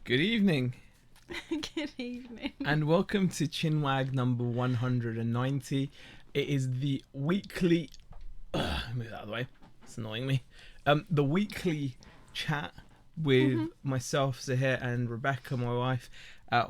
Good evening, Good evening. and welcome to Chinwag number 190. It is the weekly. Move out of the way. It's annoying me. The weekly chat with myself, Zahir, and Rebecca, my wife.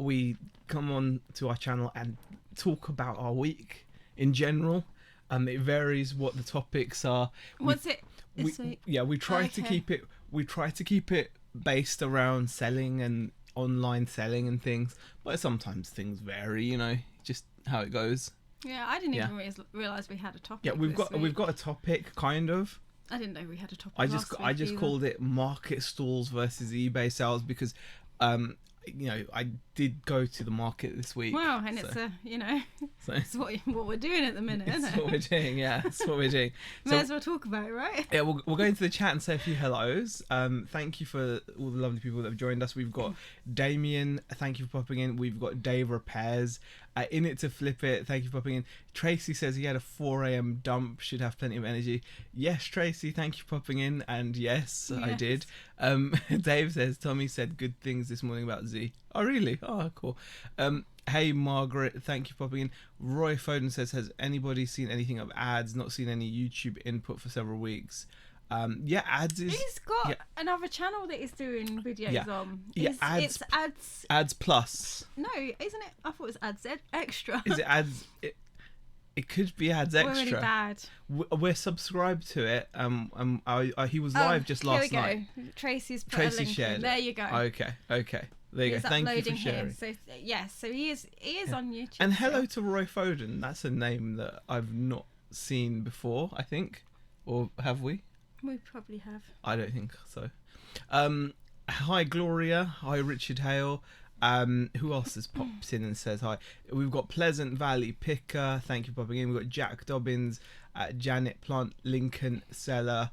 We come on to our channel and talk about our week in general. It varies what the topics are. What's it this we, week? Yeah, we try to keep it. We try to keep it based around selling and online selling and things, but sometimes things vary. You know, just how it goes. Yeah, I didn't even realise we had a topic. Yeah, we've this got a topic, kind of. I didn't know we had a topic. I just called it market stalls versus eBay sales because I did go to the market this week. Wow, and it's what we're doing at the minute, isn't it? That's what we're doing. Yeah, that's what we're doing. May as well talk about it, right? Yeah, we'll go into the chat and say a few hellos. Thank you for all the lovely people that have joined us. We've got Damien, thank you for popping in. We've got Dave Repairs, in it to flip it, thank you for popping in. Tracy says he had a 4 a.m. dump, should have plenty of energy. Yes, Tracy, thank you for popping in, and yes. I did. Dave says Tommy said good things this morning about Z. Oh really? Oh cool. Hey Margaret, thank you for popping in. Roy Foden says, has anybody seen anything of ads? Not seen any YouTube input for several weeks. Yeah, ads is... He's got another channel that he's doing videos on. Yeah, it's ads... Ads plus. No, isn't it? I thought it was ads extra. Is it ads... It could be ads extra. We're really bad. We're subscribed to it. He was live just last night. Tracy's put a link shared in. There you go. Okay. There you go. Thank you for sharing. Here. So yes, so he is on YouTube. And hello to Roy Foden. That's a name that I've not seen before, I think. Or have we? We probably have. I don't think so. Hi Gloria. Hi Richard Hale. Who else has popped in and says hi? We've got Pleasant Valley Picker, thank you for popping in. We've got Jack Dobbins, Janet Plant, Lincoln Seller,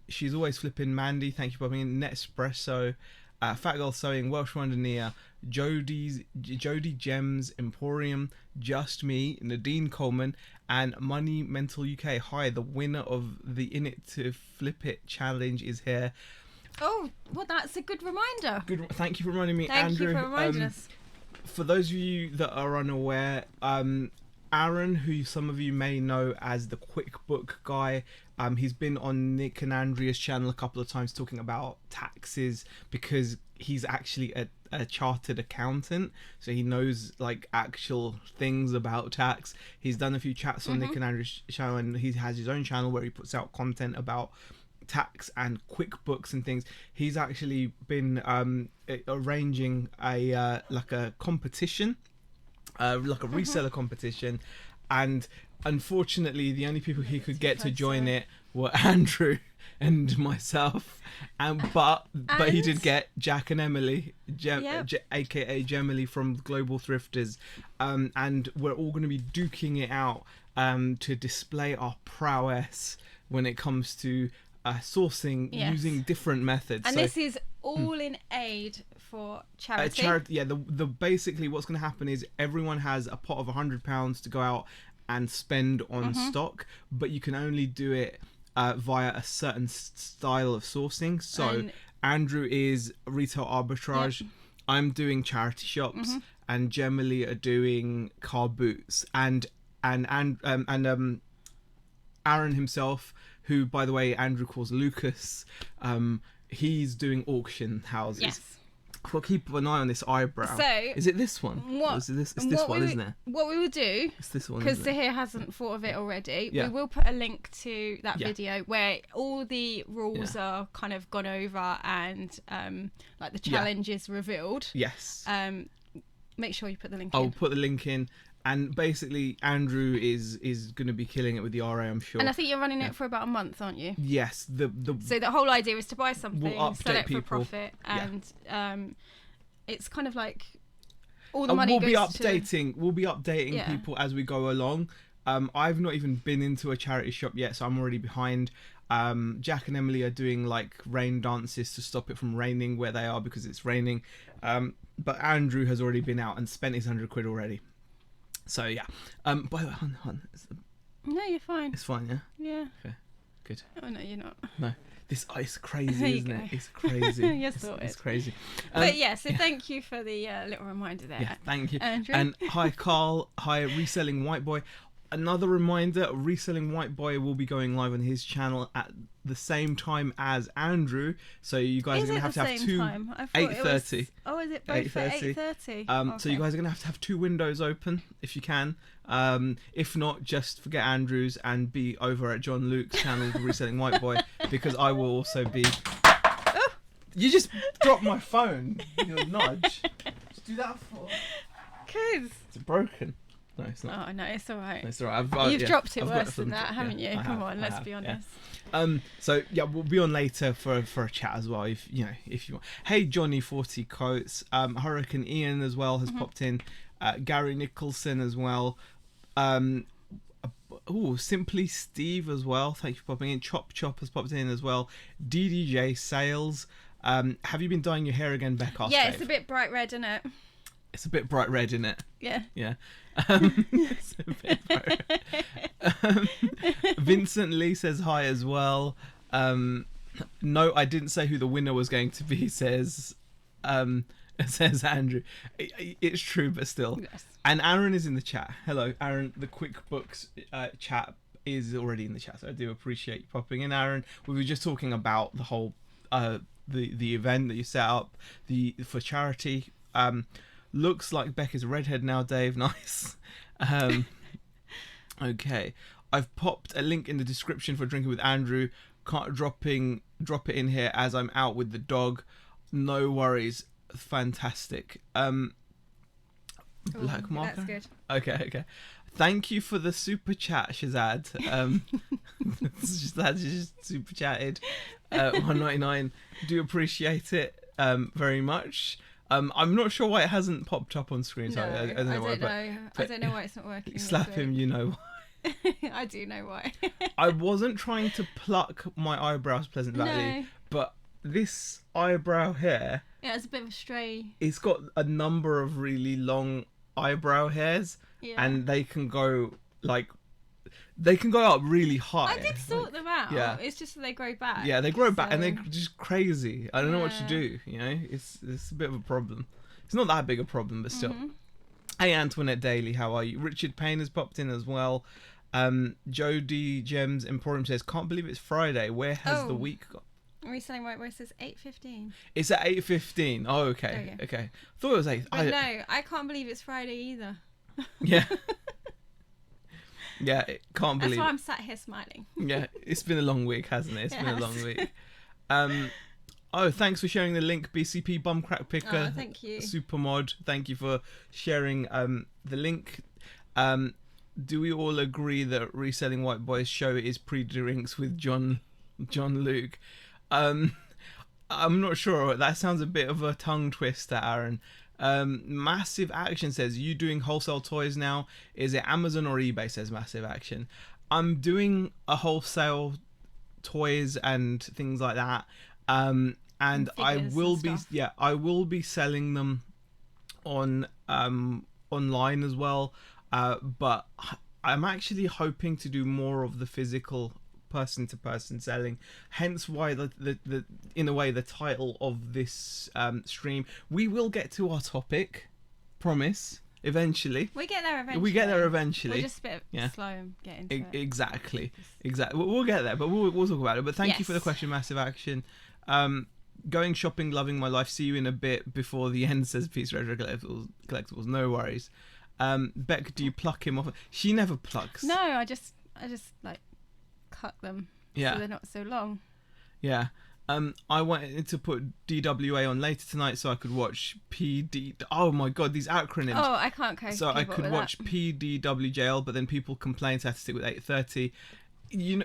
she's always flipping Mandy, thank you for popping in. Nespresso, Fat Girl Sewing, Welsh Wondernia, Jody Gems Emporium, Just Me, Nadine Coleman, and Money Mental UK. Hi, the winner of the In It to Flip It challenge is here. Oh, well, that's a good reminder. Thank you for reminding me, Thank Andrew. You for reminding us. For those of you that are unaware, Aaron, who some of you may know as the QuickBook guy, he's been on Nick and Andrea's channel a couple of times talking about taxes because he's actually a chartered accountant, so he knows like actual things about tax. He's done a few chats on Nick and Andrea's channel, and he has his own channel where he puts out content about tax and QuickBooks and things. He's actually been arranging a competition, like a reseller competition, and unfortunately the only people he could get to join it were Andrew and myself, but he did get Jack and Emily, aka Gemily from Global Thrifters, and we're all going to be duking it out to display our prowess when it comes to sourcing using different methods. And so, this is all in aid for charity. The basically what's going to happen is everyone has a pot of £100 to go out and spend on stock, but you can only do it via a certain style of sourcing. So Andrew is retail arbitrage, I'm doing charity shops, and Gemily are doing car boots, and Aaron himself, who, by the way, Andrew calls Lucas, he's doing auction houses. Yes. Well, keep an eye on this eyebrow. So, is it this one? It's this one, isn't it? What we will do, it's this one, because Zahir hasn't thought of it already, we will put a link to that video where all the rules are kind of gone over and like the challenge is revealed. Yes. Make sure you put the link in. I'll put the link in. And basically, Andrew is going to be killing it with the RA, I'm sure. And I think you're running it for about a month, aren't you? Yes. So the whole idea is to buy something, sell it for people. profit, and it's kind of like all the money we'll goes We'll be updating people as we go along. I've not even been into a charity shop yet, so I'm already behind. Jack and Emily are doing like rain dances to stop it from raining where they are because it's raining. But Andrew has already been out and spent his £100 already. So yeah. By the way, hon, no, you're fine. It's fine, yeah? Yeah. Okay, good. Oh no, you're not. No. This it's crazy, isn't it? It's crazy. Yes, it's crazy. But yeah, so thank you for the little reminder there. Yeah, thank you. Andrew. And hi, Carl. Hi, Reselling White Boy. Another reminder, Reselling White Boy will be going live on his channel at the same time as Andrew. So you guys are going to have 8:30. Oh, is it both at 8:30? Okay. So you guys are going to have 2 windows open if you can. If not, just forget Andrew's and be over at John Luke's channel, Reselling White Boy, because I will also be... Oh! You just dropped my phone. Your nudge. Just do that for... Kids. It's broken. No, it's not. Oh, no, it's all right. It's all right. You've dropped it worse than that, haven't you? Come on, let's be honest. Yeah. So yeah, we'll be on later for a chat as well, if you want. Hey, Johnny 40 Coats, Hurricane Ian as well has popped in, Gary Nicholson as well, Simply Steve as well. Thank you for popping in. Chop has popped in as well. DDJ Sales. Have you been dyeing your hair again, Beck? Yeah, it's a bit bright red, isn't it? It's a bit bright red, isn't it? Yeah. Yeah. It's a bit bright red. Vincent Lee says hi as well. No, I didn't say who the winner was going to be, says Andrew. It's true, but still. Yes. And Aaron is in the chat. Hello, Aaron. The QuickBooks chat is already in the chat, so I do appreciate you popping in, Aaron. We were just talking about the whole the event that you set up for charity. Looks like Beck is a redhead now, Dave. Nice. Okay. I've popped a link in the description for Drinking with Andrew. Can't drop it in here as I'm out with the dog. No worries. Fantastic. Black marker. That's good. Okay. Thank you for the super chat, Shazad. That's just super chatted. 199. Do appreciate it very much. I'm not sure why it hasn't popped up on screen. So I don't know. I don't know why it's not working. Slap him, you know why. I do know why. I wasn't trying to pluck my eyebrows, Pleasant Valley, but this eyebrow here... Yeah, it's a bit of a stray. It's got a number of really long eyebrow hairs, and they can go up really high. I did sort them out. Yeah. It's just that they grow back. Yeah, they grow back and they're just crazy. I don't know what to do, you know? It's a bit of a problem. It's not that big a problem, but still. Mm-hmm. Hey, Antoinette Daly, how are you? Richard Payne has popped in as well. Jody Gems Emporium says, can't believe it's Friday. Where has the week gone? Reselling White Boy says 8:15. It's at 8:15. Oh, okay. Okay. I thought it was 8. But no, I can't believe it's Friday either. Yeah. Yeah, can't believe. That's why I'm sat here smiling. Yeah, it's been a long week, hasn't it? It's been a long week. Thanks for sharing the link, BCP Bumcrack Picker. Oh, thank you. Supermod, thank you for sharing the link. Do we all agree that Reselling White Boy's show is pre-drinks with John Luke? I'm not sure. That sounds a bit of a tongue twister, Aaron. Massive Action says, you doing wholesale toys now? Is it Amazon or eBay? Says Massive Action. I'm doing a wholesale toys and things like that. And I will be selling them on online as well. But I'm actually hoping to do more of the physical person-to-person selling, hence why the in a way the title of this stream. We will get to our topic, promise, eventually. We get there eventually. We're just a bit slow getting to it. Exactly. We'll get there, but we'll talk about it. But thank you for the question, Massive Action. Going shopping, loving my life. See you in a bit before the end, says Peace Retro Collectibles. No worries. Beck, do you pluck him off? She never plucks. No, I just like cut them so they're not so long. Yeah. I wanted to put DWA on later tonight so I could watch PD. Oh my god, these acronyms. Oh, I can't cope. So I could watch PDWJL, but then people complain, so I have to stick with 8:30. You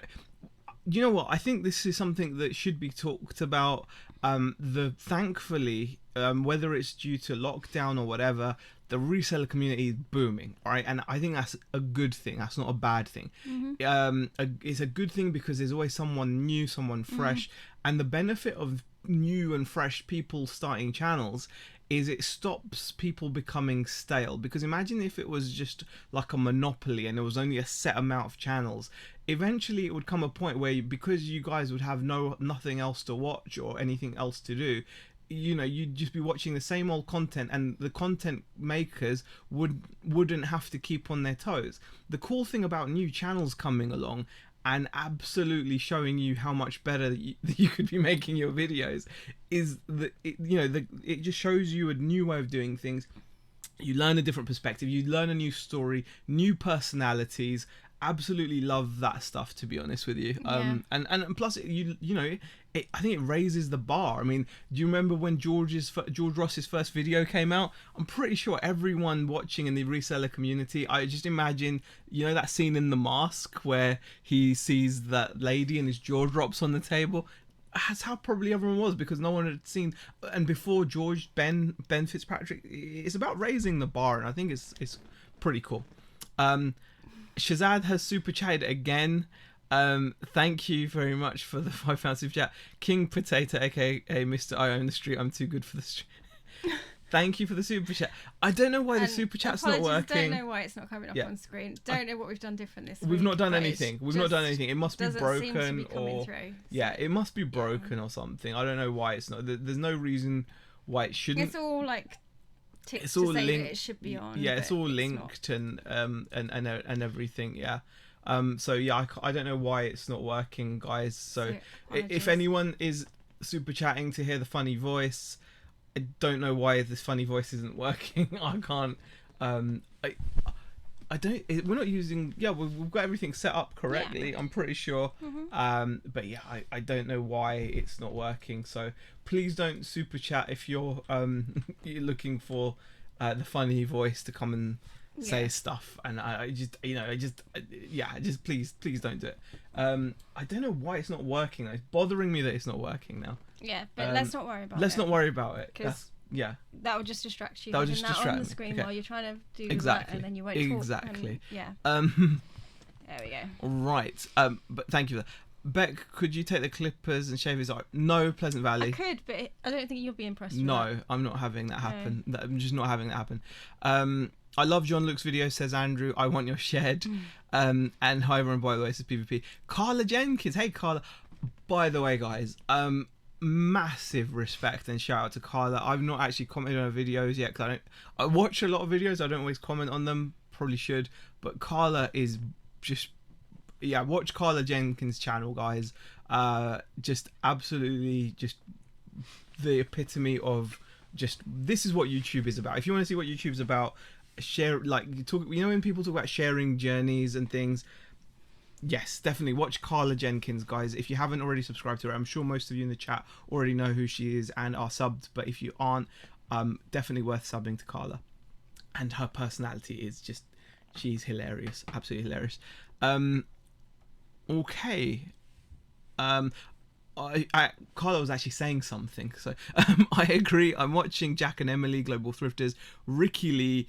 know what? I think this is something that should be talked about. Thankfully, whether it's due to lockdown or whatever, the reseller community is booming, right? And I think that's a good thing. That's not a bad thing. Mm-hmm. It's a good thing because there's always someone new, someone fresh. Mm-hmm. And the benefit of new and fresh people starting channels is it stops people becoming stale. Because imagine if it was just like a monopoly and there was only a set amount of channels. Eventually it would come a point where, because you guys would have nothing else to watch or anything else to do, you know, you'd just be watching the same old content, and the content makers wouldn't have to keep on their toes. The cool thing about new channels coming along and absolutely showing you how much better you could be making your videos is that it just shows you a new way of doing things. You learn a different perspective, you learn a new story, new personalities. Absolutely love that stuff, to be honest with you. And plus I think it raises the bar. I mean, do you remember when George Ross's first video came out? I'm pretty sure everyone watching in the reseller community, I just imagine, you know, that scene in The Mask where he sees that lady and his jaw drops on the table. That's how probably everyone was, because no one had seen. And before George, Ben Fitzpatrick, it's about raising the bar, and I think it's pretty cool. Shazad has super chatted again. Thank you very much for the £5 super chat. King Potato, aka Mr. I Own the Street, I'm too good for the street. Thank you for the super chat. I don't know why the super chat's not working. Don't know why it's not coming up on screen. Don't know what we've done different this week. We've not done anything. It must be broken, or through, yeah, it must be broken or something. I don't know why it's not. There's no reason why it shouldn't. It's all like it's all linked. That it should be on. Yeah, it's all linked and everything. Yeah. So yeah, I don't know why it's not working, guys. So if anyone is super chatting to hear the funny voice, I don't know why this funny voice isn't working. I can't. I don't. We're not using. Yeah, we've got everything set up correctly. Yeah. I'm pretty sure. Mm-hmm. But yeah, I don't know why it's not working. So please don't super chat if you're looking for the funny voice to come and say stuff. And I just please don't do it. I don't know why it's not working. It's bothering me that it's not working now. Yeah, but let's not worry about it. Let's not worry about it. Yeah. That will just distract you. That will just distract me. On the screen while you're trying to do that, and then you won't talk. Exactly. Yeah. There we go. Right. But thank you for that. Beck, could you take the clippers and shave his eye? No, Pleasant Valley. I could, but I don't think you'll be impressed with No, that. I'm not having that happen. No. I'm just not having that happen. I love John Luke's video, says Andrew. I want your shed. And hi everyone, by the way, this is PvP. Carla Jenkins. Hey, Carla. By the way, guys, massive respect and shout out to Carla. I've not actually commented on her videos yet because I watch a lot of videos. I don't always comment on them. Probably should. But Carla is just... Yeah, watch Carla Jenkins' channel, guys. Just absolutely just the epitome of just... This is what YouTube is about. If you want to see what YouTube's about, when people talk about sharing journeys and things... Yes, definitely watch Carla Jenkins, guys. If you haven't already subscribed to her, I'm sure most of you in the chat already know who she is and are subbed. But if you aren't, definitely worth subbing to Carla. And her personality is just, she's hilarious, absolutely hilarious. Okay. Carla was actually saying something, so I agree. I'm watching Jack and Emily, Global Thrifters, Ricky Lee,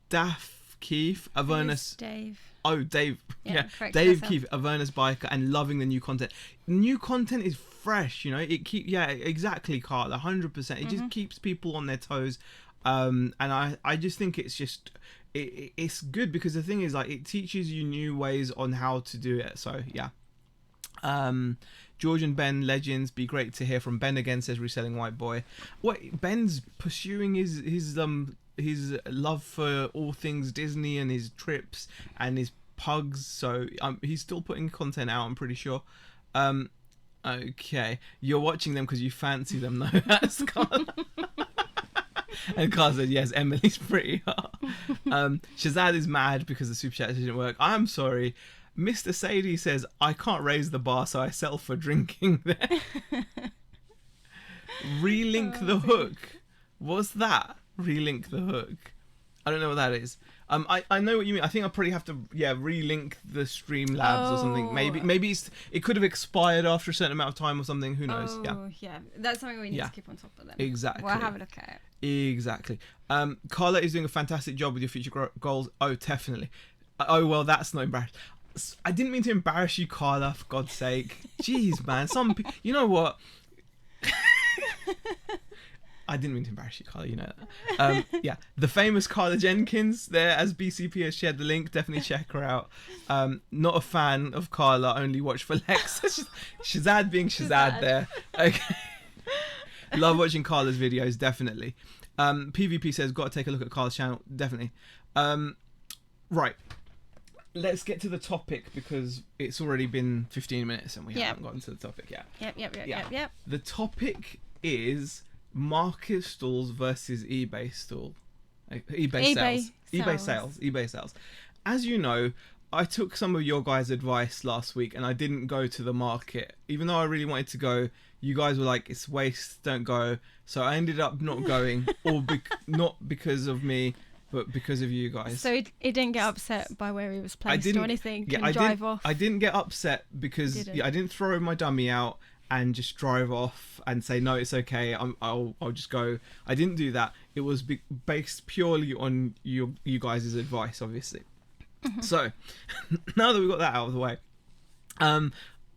Daff Keefe, Avernus. Dave. Oh, Dave. Yeah, Dave Keefe, Avernus Biker, and loving the new content. New content is fresh, you know. Exactly, Carla, 100%. It just keeps people on their toes, and I just think it's just it's good because the thing is, like, it teaches you new ways on how to do it. So yeah. George and Ben legends. Be great to hear from Ben again, says Reselling White Boy. What, Ben's pursuing his love for all things Disney and his trips and his pugs, so he's still putting content out, I'm pretty sure. Okay, you're watching them because you fancy them though. That's Carl. And Carl said yes, Emily's pretty hot. Shazad is mad because the super chat didn't work. I'm sorry. Mr. Sadie says I can't raise the bar, so I settle for drinking there. Relink the hook. What's that? Relink the hook. I don't know what that is. I know what you mean. I think I'll probably have to relink the Streamlabs or something. Maybe it could have expired after a certain amount of time or something. Who knows? Yeah. That's something we need to keep on top of then. Exactly. We'll have a look at it. Exactly. Carla is doing a fantastic job with your future goals. Oh, definitely. Oh well, that's not embarrassing. I didn't mean to embarrass you, Carla. For God's sake. Jeez, man. You know what? I didn't mean to embarrass you, Carla. You know that. Yeah, the famous Carla Jenkins there as BCP has shared the link. Definitely check her out. Not a fan of Carla. Only watch for Lex. Shazad being Shazad there. Okay. Love watching Carla's videos. Definitely. PvP says got to take a look at Carla's channel. Definitely. Right. Let's get to the topic because it's already been 15 minutes and we haven't gotten to the topic yet. Yep. The topic is market stalls versus eBay stall. eBay sales. As you know, I took some of your guys' advice last week and I didn't go to the market. Even though I really wanted to go, you guys were like, it's waste, don't go. So I ended up not going, not because of me, but because of you guys. So he didn't get upset by where he was placed or anything? Drive off? I didn't get upset because I didn't throw my dummy out and just drive off and say, no, it's okay, I'll just go. I didn't do that. It was based purely on you guys' advice, obviously. So, now that we've got that out of the way,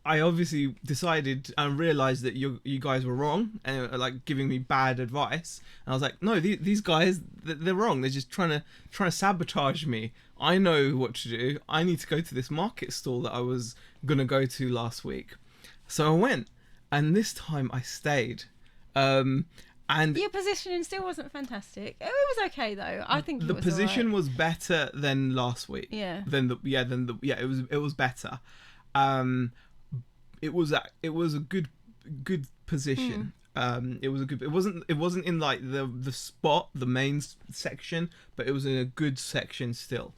I obviously decided and realised that you guys were wrong and like giving me bad advice. And I was like, no, these guys, they're wrong. They're just trying to sabotage me. I know what to do. I need to go to this market stall that I was gonna go to last week. So I went, and this time I stayed. And your positioning still wasn't fantastic. It was okay though. I think the position was better than last week. Yeah. It was better. It was a good position. It wasn't in like the spot, the main section, but it was in a good section still,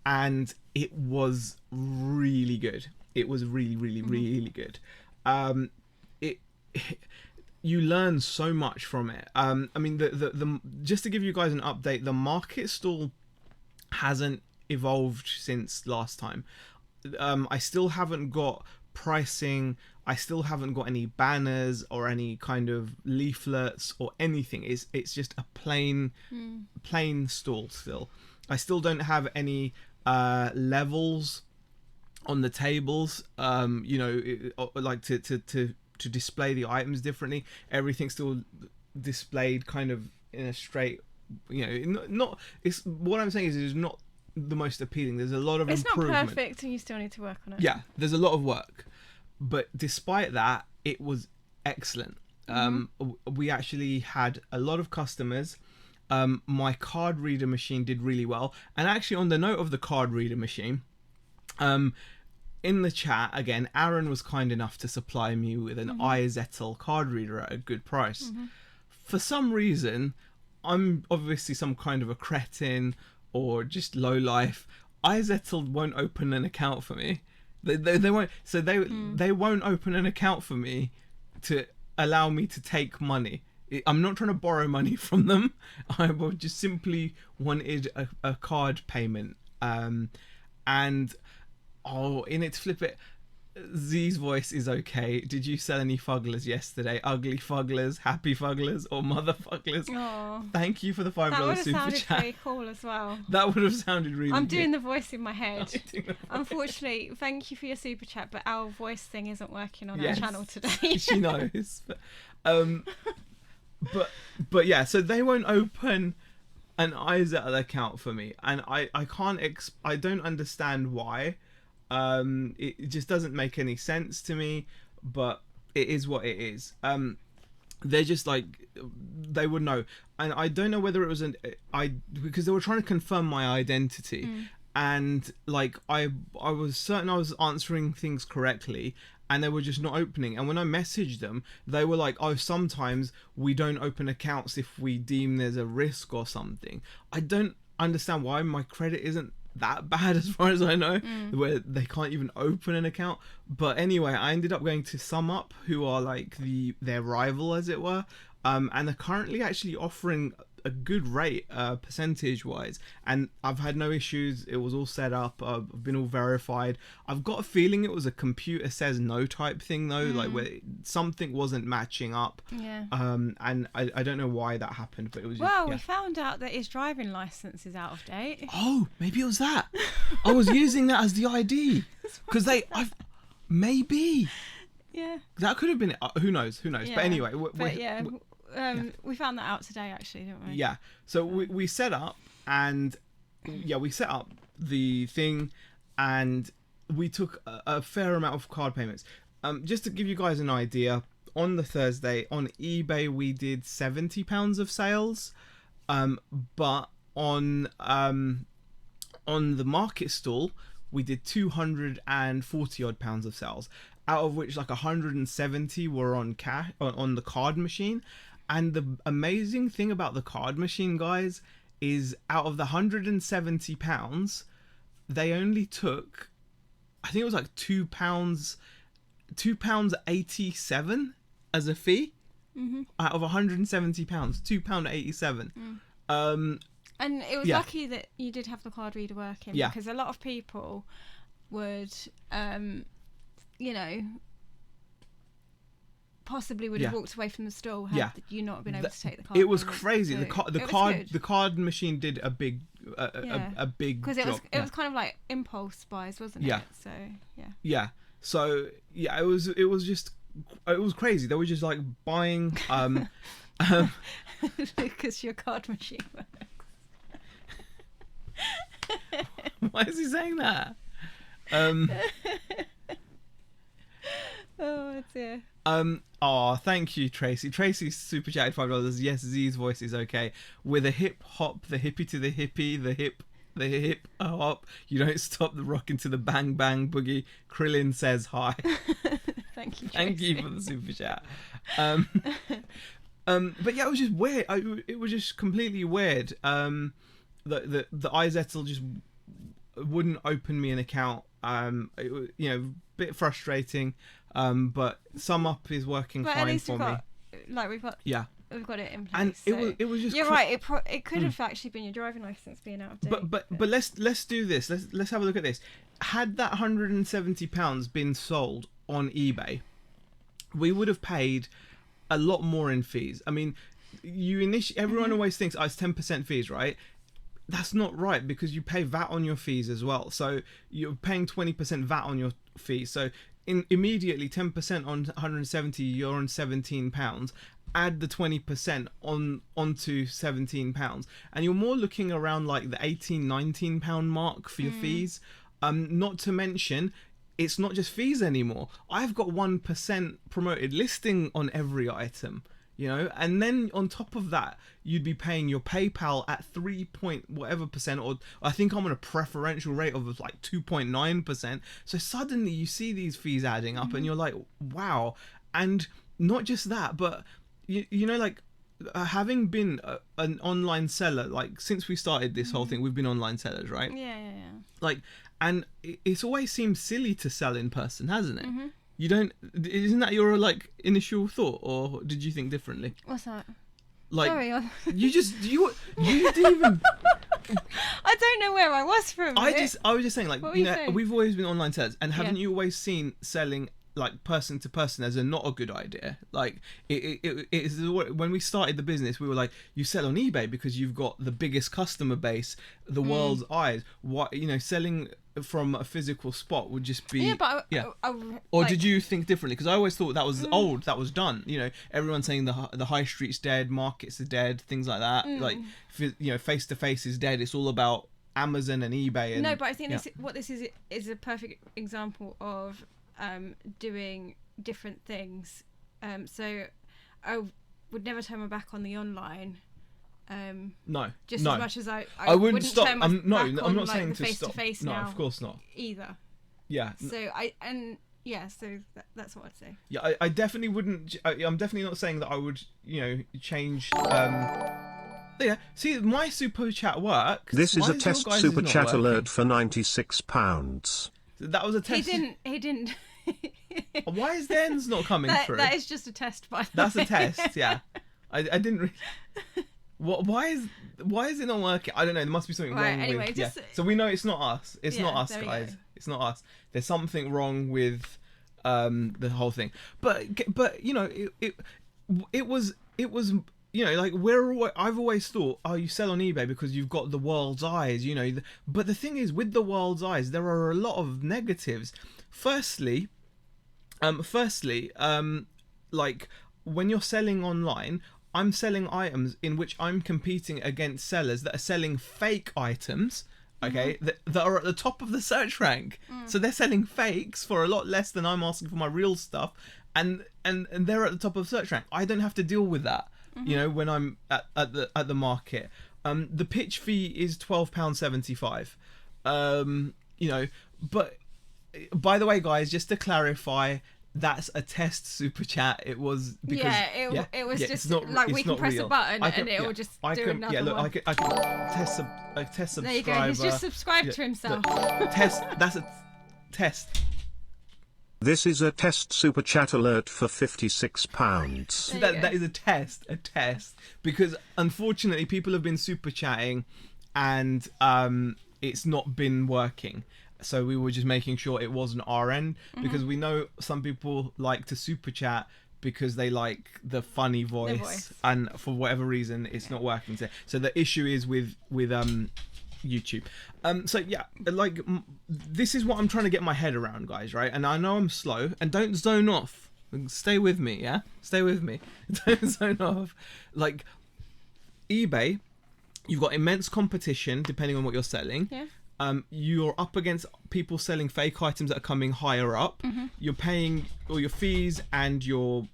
and it was really good. It was really good. You learn so much from it. I mean, the just to give you guys an update, the market stall hasn't evolved since last time. I still haven't got pricing. I still haven't got any banners or any kind of leaflets or anything. It's just a plain stall still. I still don't have any levels on the tables. Like to display the items differently. Everything's still displayed kind of in a straight, not it's what I'm saying is it's not the most appealing. There's a lot of improvement. It's not perfect and you still need to work on it. Yeah, there's a lot of work, but despite that, it was excellent. We actually had a lot of customers. My card reader machine did really well, and actually on the note of the card reader machine, in the chat again, Aaron was kind enough to supply me with an iZettle card reader at a good price. For some reason, I'm obviously some kind of a cretin or just low life. iZettle won't open an account for me. They won't. So they won't open an account for me to allow me to take money. I'm not trying to borrow money from them. I just simply wanted a card payment. In it to flip it, Z's voice is okay. Did you sell any fugglers yesterday? Ugly fugglers, happy fugglers, or mother fugglers? Aww. Thank you for the $5 super chat. That would have sounded very cool as well. That would have sounded really I'm good. doing the voice in my head. Unfortunately, thank you for your super chat, but our voice thing isn't working on our channel today. She knows. But yeah, so they won't open an iZettle account for me, and I don't understand why. It just doesn't make any sense to me, but it is what it is. They're just like, they would know, and I don't know whether it was because they were trying to confirm my identity, and like I was certain I was answering things correctly, and they were just not opening. And when I messaged them, they were like, oh, sometimes we don't open accounts if we deem there's a risk or something. I don't understand why my credit isn't that bad as far as I know, where they can't even open an account. But anyway, I ended up going to SumUp, who are like their rival, as it were, and they're currently actually offering a good rate percentage wise, and I've had no issues. It was all set up. I've been all verified. I've got a feeling it was a computer says no type thing though, like where something wasn't matching up. And I don't know why that happened, but it was just, we found out that his driving license is out of date. Oh, maybe it was that. I was using that as the ID because maybe that could have been it. Who knows? But anyway, we found that out today, actually, didn't we? Yeah. So we set up, and we set up the thing, and we took a fair amount of card payments. Just to give you guys an idea, on the Thursday on eBay we did £70 of sales, but on the market stall we did 240 odd pounds of sales, out of which like 170 were on cash on the card machine. And the amazing thing about the card machine, guys, is out of the £170, they only took, I think it was like £2.87 as a fee. Out of £170, £2.87. And it was lucky that you did have the card reader working, because a lot of people would, possibly would have walked away from the stall had you not been able to take the card. It was crazy. The card machine did a big because it job. was kind of like impulse buys, wasn't it? So So it was crazy. They were just like buying because your card machine works. Why is he saying that? Oh dear. Thank you, Tracy. Tracy super chatted $5. Yes, Z's voice is okay. With a hip hop, the hippie to the hippie, the hip hop. You don't stop the rockin' to the bang bang boogie. Krillin says hi. Thank you, Tracy. Thank you for the super chat. But yeah, it was just weird. It was just completely weird. The iZettle just wouldn't open me an account. It was, a bit frustrating. But SumUp is working fine for me. We've got it in place. And it was just. You're right. It could have actually been your driving license being out of date. But let's do this. Let's have a look at this. Had that £170 been sold on eBay, we would have paid a lot more in fees. I mean, everyone always thinks it's 10% fees, right? That's not right, because you pay VAT on your fees as well. So you're paying 20% VAT on your fees. So immediately 10% on 170, you're on £17. Add the 20% onto £17, and you're more looking around like the £18-19 mark for your fees. Not to mention, it's not just fees anymore. I've got 1% promoted listing on every item, and then on top of that, you'd be paying your PayPal at 3 point whatever percent, or I think I'm on a preferential rate of like 2.9%. So suddenly you see these fees adding up, and you're like, wow. And not just that, but having been an online seller, like since we started this whole thing, we've been online sellers, right? Yeah. Like, and it's always seemed silly to sell in person, hasn't it? You don't, isn't that your like initial thought, or did you think differently? What's that? Like, sorry, you didn't even. I don't know where I was for a minute. I was just saying, like, we've always been online sellers, and haven't you always seen selling like person to person as not a good idea? Like it is, when we started the business, we were like, you sell on eBay because you've got the biggest customer base, the world's eyes. What, selling from a physical spot would just be or did you think differently? Because I always thought that was old, that was done. Everyone's saying the high street's dead, markets are dead, things like that. Like face to face is dead. It's all about Amazon and eBay. And, no, but I think this is a perfect example of doing different things. So I would never turn my back on the online. As much as I wouldn't stop. I'm not saying to stop. Face-to-face no, now of course not. Either. Yeah. So so that's what I'd say. Yeah, I definitely wouldn't. I'm definitely not saying that I would, change. Yeah, see, my super chat works. This is a test super chat alert for £96. That was a test. He didn't. Why is Den's not coming through? That is just a test, by the way. That's a test, yeah. I didn't really... Why is it not working? I don't know. There must be something wrong with... Just... Yeah. So we know it's not us. It's not us, guys. It's not us. There's something wrong with the whole thing. But it was like I've always thought, you sell on eBay because you've got the world's eyes, but the thing is, with the world's eyes, there are a lot of negatives. Firstly, like when you're selling online, I'm selling items in which I'm competing against sellers that are selling fake items, okay, that are at the top of the search rank. So they're selling fakes for a lot less than I'm asking for my real stuff, and they're at the top of the search rank. I don't have to deal with that, you know, when I'm at the market. The pitch fee is £12.75. You know, but by the way, guys, just to clarify, that's a test super chat. It was because it was just it's not, like it's we can not press real. a button I can, and it will just do another yeah, look, one. I can test subscriber. There you go. He's just subscribed to himself. Test. That's a test. This is a test super chat alert for £56. So that is a test, because unfortunately people have been super chatting, and it's not been working. So we were just making sure it wasn't our end, because we know some people like to super chat because they like the funny voice. And for whatever reason it's not working. So the issue is with YouTube. So yeah, like this is what I'm trying to get my head around, guys, right? And I know I'm slow, and don't zone off. Stay with me, yeah? Stay with me. Don't zone off. Like eBay, you've got immense competition depending on what you're selling. Yeah. You're up against people selling fake items that are coming higher up. You're paying all your fees and your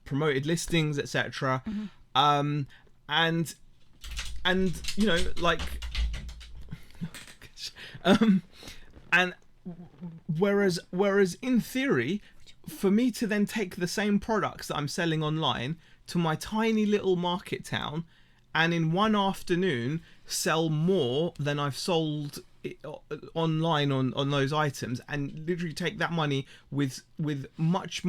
promoted listings, etc. And you know, like and whereas in theory, for me to then take the same products that I'm selling online to my tiny little market town, and in one afternoon sell more than I've sold online on those items, and literally take that money with much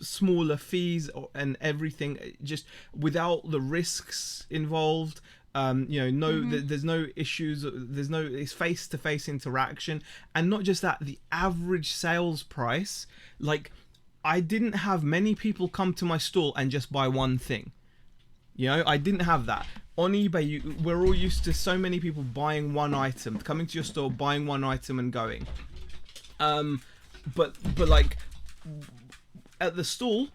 smaller fees and everything, just without the risks involved. You know, there's no issues, it's face-to-face interaction. And not just that, the average sales price, like I didn't have many people come to my stall and just buy one thing. You know, I didn't have that. On eBay, we're all used to so many people buying one item, coming to your store, buying one item and going. But like at the stall,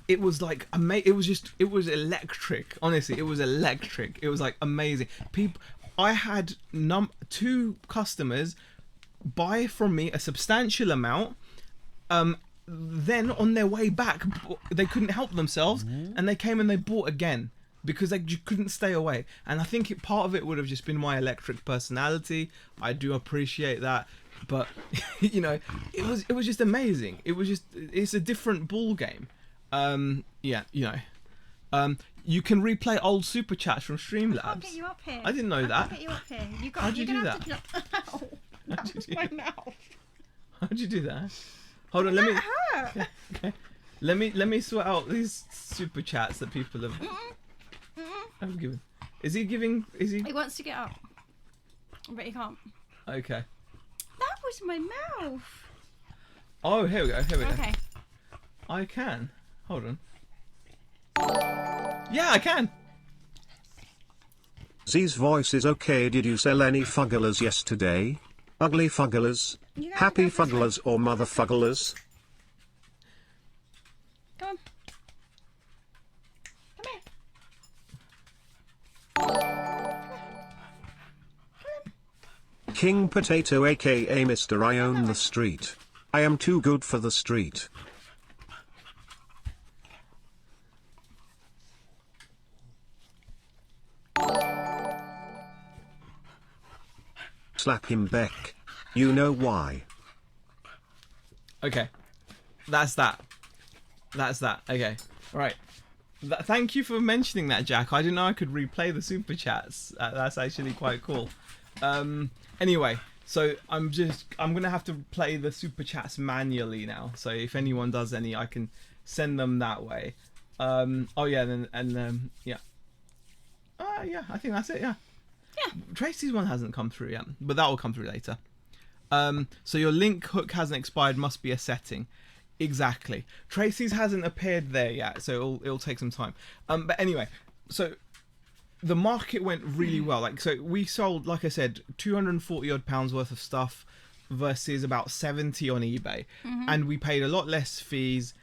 it was like it was electric. Honestly, it was electric. It was like amazing. I had 2 customers buy from me a substantial amount. Then on their way back, they couldn't help themselves, and they came and they bought again, because they couldn't stay away. And I think part of it would have just been my electric personality. I do appreciate that, but you know, it was just amazing. It's a different ball game. Yeah, you know, you can replay old super chats from Streamlabs. I can't get you up here. I didn't know that. I can't get you up here. How'd you do that? How'd you do that? My mouth. How'd you do that? Hold on, let me. Okay. Let me sort out these super chats that people have given. Is he giving? Is he? He wants to get up, but he can't. Okay. That was my mouth. Oh, here we go. Okay. I can. Hold on. Yeah, I can. Z's voice is okay. Did you sell any fugglers yesterday? Ugly fugglers? Happy fugglers or mother fugglers? Come on. Come here. King Potato aka Mr. I own the street. I am too good for the street. Slap him Beck. You know why. Okay. That's that. Okay. Right. Thank you for mentioning that, Jack. I didn't know I could replay the super chats. That's actually quite cool. Anyway, so I'm gonna have to play the super chats manually now. So if anyone does any, I can send them that way. Oh yeah, yeah. Yeah, I think that's it. Yeah. Yeah. Tracy's one hasn't come through yet, but that will come through later. So your link hook hasn't expired, must be a setting. Exactly. Tracy's hasn't appeared there yet, so it'll take some time. But anyway, so the market went really well. Like, so we sold, like I said, 240 odd pounds worth of stuff versus about 70 on eBay, and we paid a lot less fees.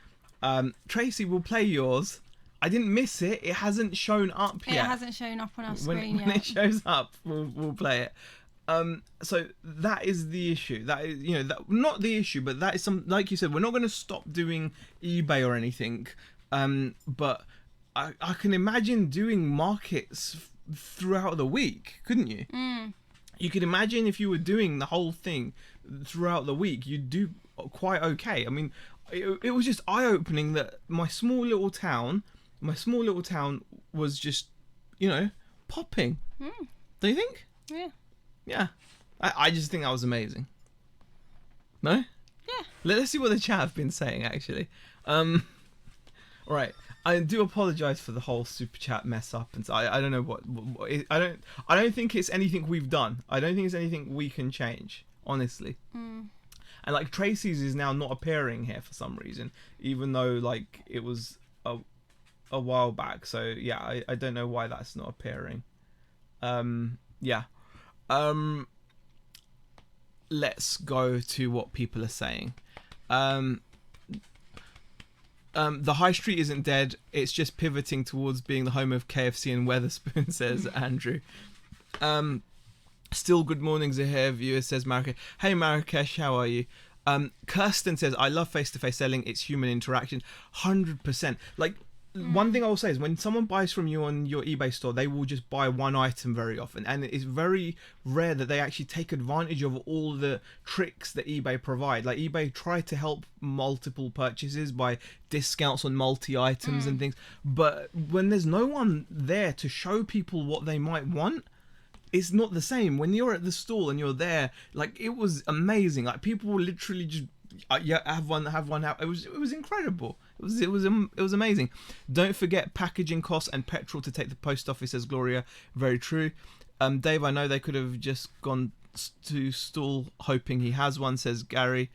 Tracy will play yours. I didn't miss it. It hasn't shown up yet. It hasn't shown up on our screen When yet. it shows up, we'll play it. So that is the issue. That is, that, not the issue, but that is some, like you said, we're not going to stop doing eBay or anything. But I can imagine doing markets throughout the week, couldn't you? You could imagine if you were doing the whole thing throughout the week, you'd do quite okay. I mean, it was just eye-opening that my small little town was just, popping. Do you think? Yeah. Yeah. I just think that was amazing. No? Yeah. Let's see what the chat have been saying, actually. All right. I do apologize for the whole super chat mess up, and so I don't know what I don't think it's anything we've done. I don't think it's anything we can change, honestly. And like Tracy's is now not appearing here for some reason, even though like it was a while back. So yeah, I don't know why that's not appearing. Yeah. Let's go to what people are saying. The high street isn't dead. It's just pivoting towards being the home of KFC and Weatherspoon, says Andrew. Still good mornings ahead. Viewer says Marrakesh. Hey Marrakesh, how are you? Kirsten says, I love face-to-face selling. It's human interaction. 100%. Like, one thing I will say is when someone buys from you on your eBay store, they will just buy one item very often. And it's very rare that they actually take advantage of all the tricks that eBay provide. Like eBay try to help multiple purchases by discounts on multi-items and things. But when there's no one there to show people what they might want, it's not the same. When you're at the stall and you're there, like it was amazing. Like people will literally just have one. It was incredible. It was amazing. Don't forget packaging costs and petrol to take the post office, says Gloria. Very true. Dave, I know they could have just gone to stall hoping he has one, says Gary.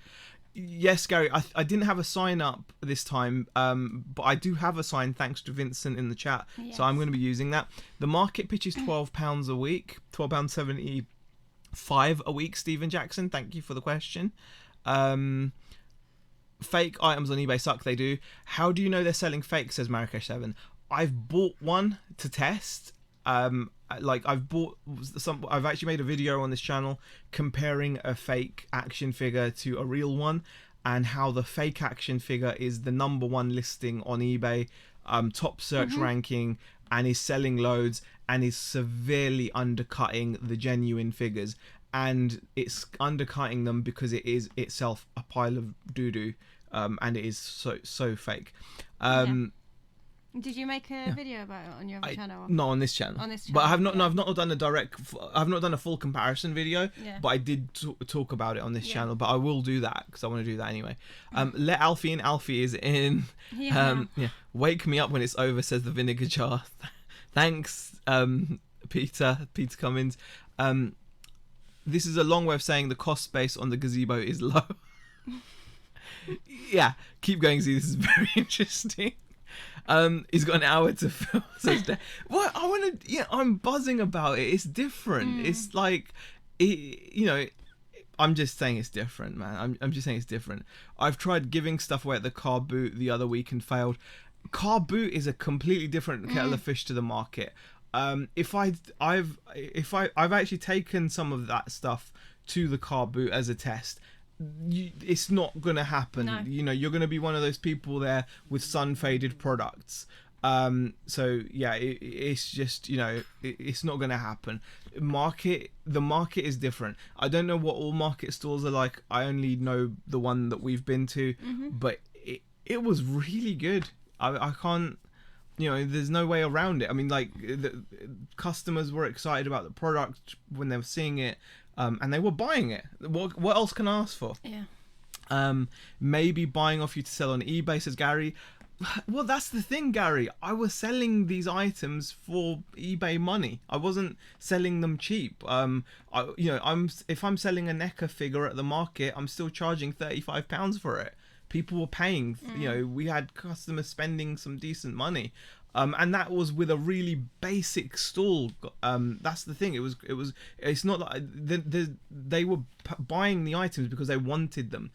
Yes, Gary, I didn't have a sign up this time, but I do have a sign thanks to Vincent in the chat. Yes. So I'm going to be using that. The market pitch is £12 a week, £12.75 a week, Stephen Jackson. Thank you for the question. Fake items on eBay suck, they do. How do you know they're selling fake, says Marrakesh 7. I've bought one to test. I've actually made a video on this channel comparing a fake action figure to a real one, and how the fake action figure is the #1 listing on eBay, top search ranking, and is selling loads and is severely undercutting the genuine figures. And it's undercutting them because it is itself a pile of doo-doo, and it is so fake. Did you make a video about it on your other channel? Not on this channel. But I have not. No, I've not done a direct. I've not done a full comparison video. Yeah. But I did talk about it on this channel. But I will do that because I want to do that anyway. Let Alfie in. Alfie is in. Wake me up when it's over, says the vinegar jar. Thanks, Peter Cummins. This is a long way of saying the cost base on the gazebo is low. Yeah, keep going. See, this is very interesting. He's got an hour to film. So what I want to, I'm buzzing about it. It's different. It's like, I'm just saying it's different, man. I'm just saying it's different. I've tried giving stuff away at the car boot the other week and failed. Car boot is a completely different kettle of fish to the market. I've actually taken some of that stuff to the car boot as a test. It's not gonna happen. No. You're gonna be one of those people there with sun faded products. So yeah, it's just it's not gonna happen. The market is different. I don't know what all market stores are like. I only know the one that we've been to, but it was really good. I can't. There's no way around it. I mean, like, the customers were excited about the product when they were seeing it, and they were buying it. What else can I ask for? Yeah. Maybe buying off you to sell on eBay, says Gary. Well, that's the thing, Gary. I was selling these items for eBay money. I wasn't selling them cheap. If I'm selling a NECA figure at the market, I'm still charging £35 for it. people were paying. You know, we had customers spending some decent money. And that was with a really basic stall. That's the thing. It's not like they were buying the items because they wanted them.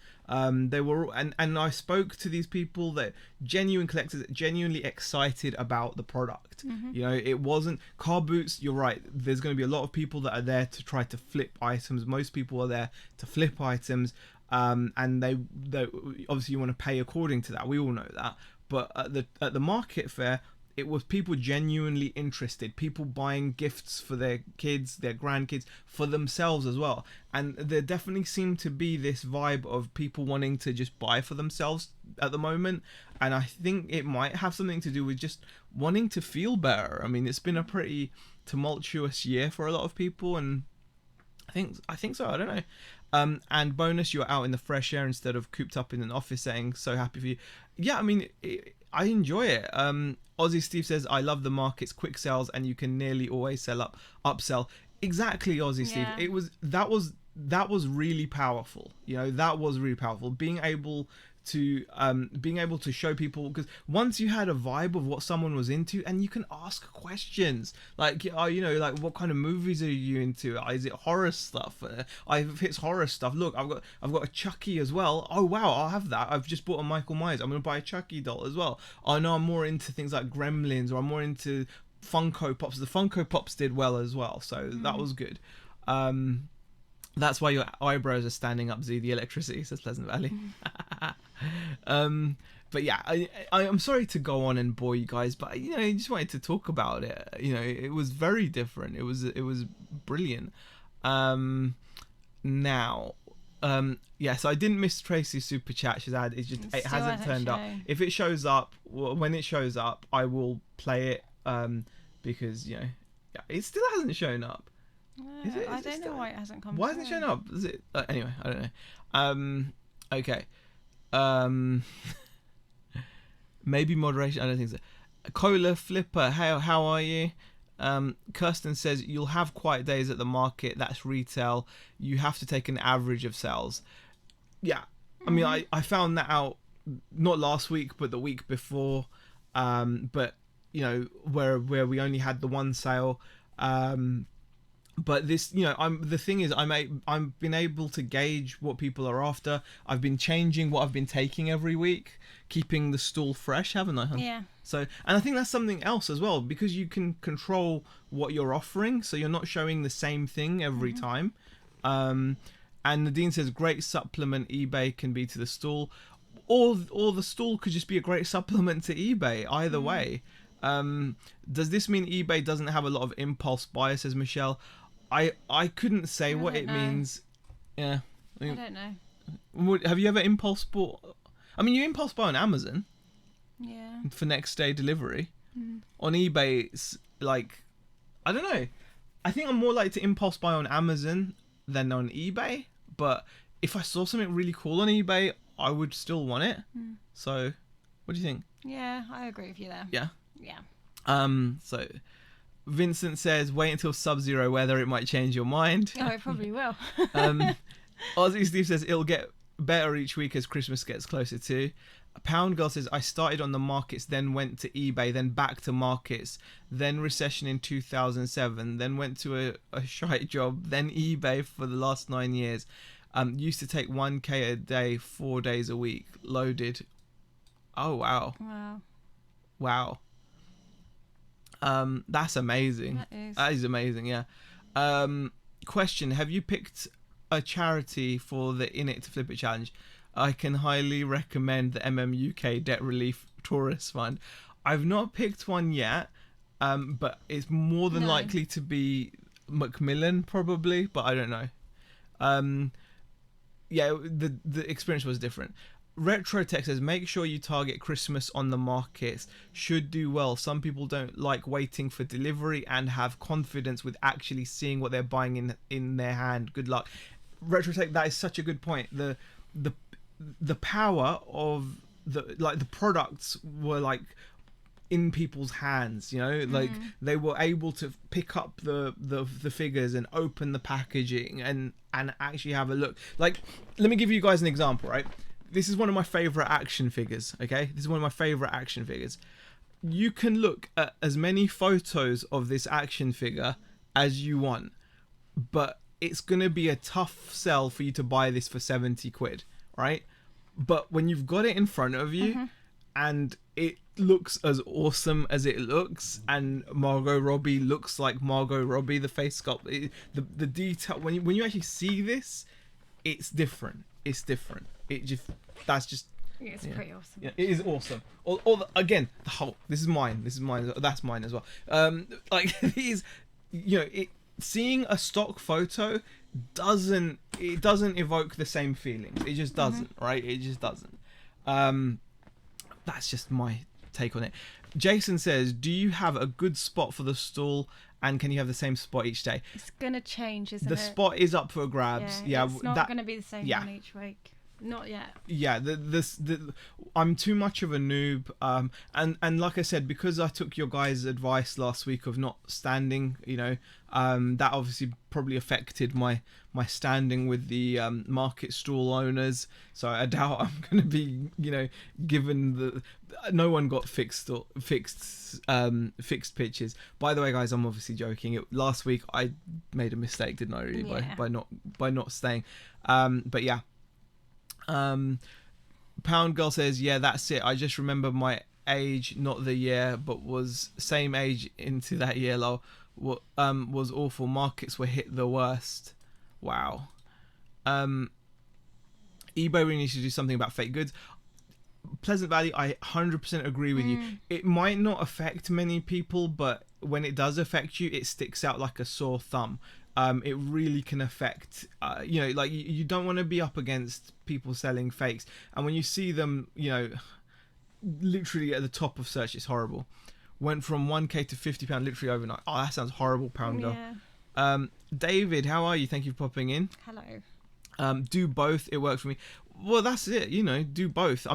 They were, and I spoke to these people that genuine collectors, genuinely excited about the product. You know, it wasn't car boots. You're right. There's going to be a lot of people that are there to try to flip items. Most people are there to flip items. And they obviously you want to pay according to that. We all know that. But at the market fair, it was people genuinely interested, people buying gifts for their kids, their grandkids, for themselves as well. And there definitely seemed to be this vibe of people wanting to just buy for themselves at the moment. And I think it might have something to do with just wanting to feel better. I mean, it's been a pretty tumultuous year for a lot of people, and I think so. I don't know. And bonus, you're out in the fresh air instead of cooped up in an office setting. So happy for you. Yeah, I mean, I enjoy it. Aussie Steve says, I love the markets, quick sales, and you can nearly always upsell. Exactly, Aussie Steve. That was really powerful. You know, that was really powerful. Being able to show people, because once you had a vibe of what someone was into, and you can ask questions like, you know, like, what kind of movies are you into? Is it horror stuff? If it's horror stuff, look, I've got a Chucky as well. Oh wow, I'll have that. I've just bought a Michael Myers. I'm gonna buy a Chucky doll as well. I know I'm more into things like Gremlins, or I'm more into Funko Pops. The Funko Pops did well as well, so that was good. That's why your eyebrows are standing up, Z. The electricity, says Pleasant Valley. But yeah, I'm sorry to go on and bore you guys, but you know, I just wanted to talk about it. You know, it was very different. It was brilliant. Now, yes, I didn't miss Tracy's super chat. She's had it hasn't turned up. If it shows up, when it shows up, I will play it. Because you know, it still hasn't shown up. I don't know why it hasn't come. Why hasn't it shown up? Is it anyway? I don't know. Okay. Maybe moderation. I don't think so. Cola Flipper, how are you? Kirsten says you'll have quiet days at the market. That's retail. You have to take an average of sales. Yeah, I mean, I found that out not last week, but the week before. But you know, where we only had the one sale. But this, you know, the thing is, I've been able to gauge what people are after. I've been changing what I've been taking every week, keeping the stall fresh, haven't I? Yeah. So, and I think that's something else as well, because you can control what you're offering, so you're not showing the same thing every time. And Nadine says, great supplement eBay can be to the stall, or the stall could just be a great supplement to eBay. Either way. Does this mean eBay doesn't have a lot of impulse buyer, says Michelle? I couldn't say what it means. Yeah. I don't know. Have you ever impulse bought? I mean, you impulse buy on Amazon. Yeah. For next day delivery. On eBay, it's like, I don't know. I think I'm more likely to impulse buy on Amazon than on eBay. But if I saw something really cool on eBay, I would still want it. So, what do you think? Yeah, I agree with you there. Yeah. Yeah. So Vincent says, wait until sub-zero weather, it might change your mind. Oh, it probably will. Aussie Steve says, it'll get better each week as Christmas gets closer too. Pound Girl says, I started on the markets, then went to eBay, then back to markets, then recession in 2007, then went to a shite job, then eBay for the last 9 years. Used to take 1k a day, 4 days a week, loaded. Oh, wow. Wow. That's amazing. That is amazing, yeah. Question, have you picked a charity for the In It to Flip It challenge? I can highly recommend the MMUK Debt Relief Tourist Fund. I've not picked one yet, but it's more than likely to be Macmillan probably, but I don't know. Yeah, the experience was different. Retro Tech says, make sure you target Christmas on the markets. Should do well. Some people don't like waiting for delivery and have confidence with actually seeing what they're buying in their hand. Good luck. Retro Tech, that is such a good point. The power of the products were like in people's hands, you know, like they were able to pick up the figures and open the packaging and actually have a look. Like, let me give you guys an example, right? this is one of my favorite action figures. Okay, this is one of my favorite action figures. You can look at as many photos of this action figure as you want, but it's gonna be a tough sell for you to buy this for 70 quid, right? But when you've got it in front of you and it looks as awesome as it looks, and Margot Robbie looks like Margot Robbie, the face sculpt, the detail, when you actually see this, it's different. It's different. It's pretty awesome. Yeah, it is awesome. Again, the Hulk. This is mine. That's mine as well. Like these, seeing a stock photo doesn't evoke the same feelings. It just doesn't, right? It just doesn't. That's just my take on it. Jason says, do you have a good spot for the stall, and can you have the same spot each day? It's gonna change, isn't it? The spot is up for grabs. Yeah, it's not gonna be the same one each week. Not yet. Yeah, I'm too much of a noob, and like I said, because I took your guys' advice last week of not standing, that obviously probably affected my standing with the market stall owners. So I doubt I'm going to be, given no one got fixed pitches. By the way, guys, I'm obviously joking. Last week I made a mistake, didn't I? Really, by not staying. But yeah. Pound Girl says, yeah, that's it. I just remember my age, not the year, but was same age into that year. Lol. Was awful. Markets were hit the worst. Wow. eBay really needs to do something about fake goods. Pleasant Valley, I 100% agree with you. It might not affect many people, but when it does affect you, it sticks out like a sore thumb. It really can affect, like you don't want to be up against people selling fakes. And when you see them, literally at the top of search, it's horrible. Went from 1k to £50 literally overnight. Oh, that sounds horrible, Pound Girl. Yeah. David, how are you? Thank you for popping in. Hello. Do both. It works for me. Well, that's it. Do both.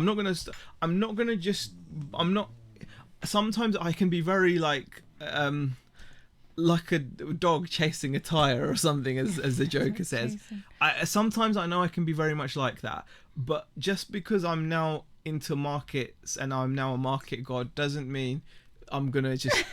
Sometimes I can be very like a dog chasing a tire or something, as the Joker says. Sometimes I know I can be very much like that, but just because I'm now into markets and I'm now a market god doesn't mean I'm gonna just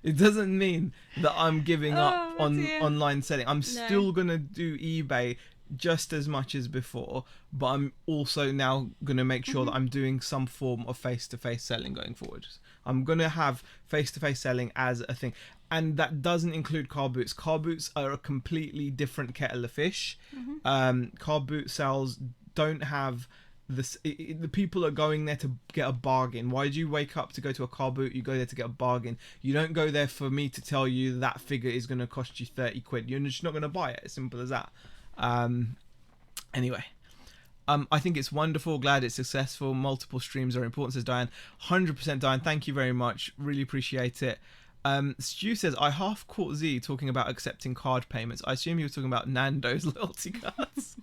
it doesn't mean that I'm giving up on online selling. I'm still gonna do eBay just as much as before, but I'm also now gonna make sure that I'm doing some form of face-to-face selling going forward. I'm going to have face-to-face selling as a thing. And that doesn't include car boots. Car boots are a completely different kettle of fish. Car boot sales don't have this. The people are going there to get a bargain. Why do you wake up to go to a car boot? You go there to get a bargain. You don't go there for me to tell you that figure is going to cost you 30 quid. You're just not going to buy it. As simple as that. Anyway. I think it's wonderful. Glad it's successful. Multiple streams are important, says Diane. 100% Diane. Thank you very much. Really appreciate it. Stu says, I half caught Z talking about accepting card payments. I assume he was talking about Nando's loyalty cards.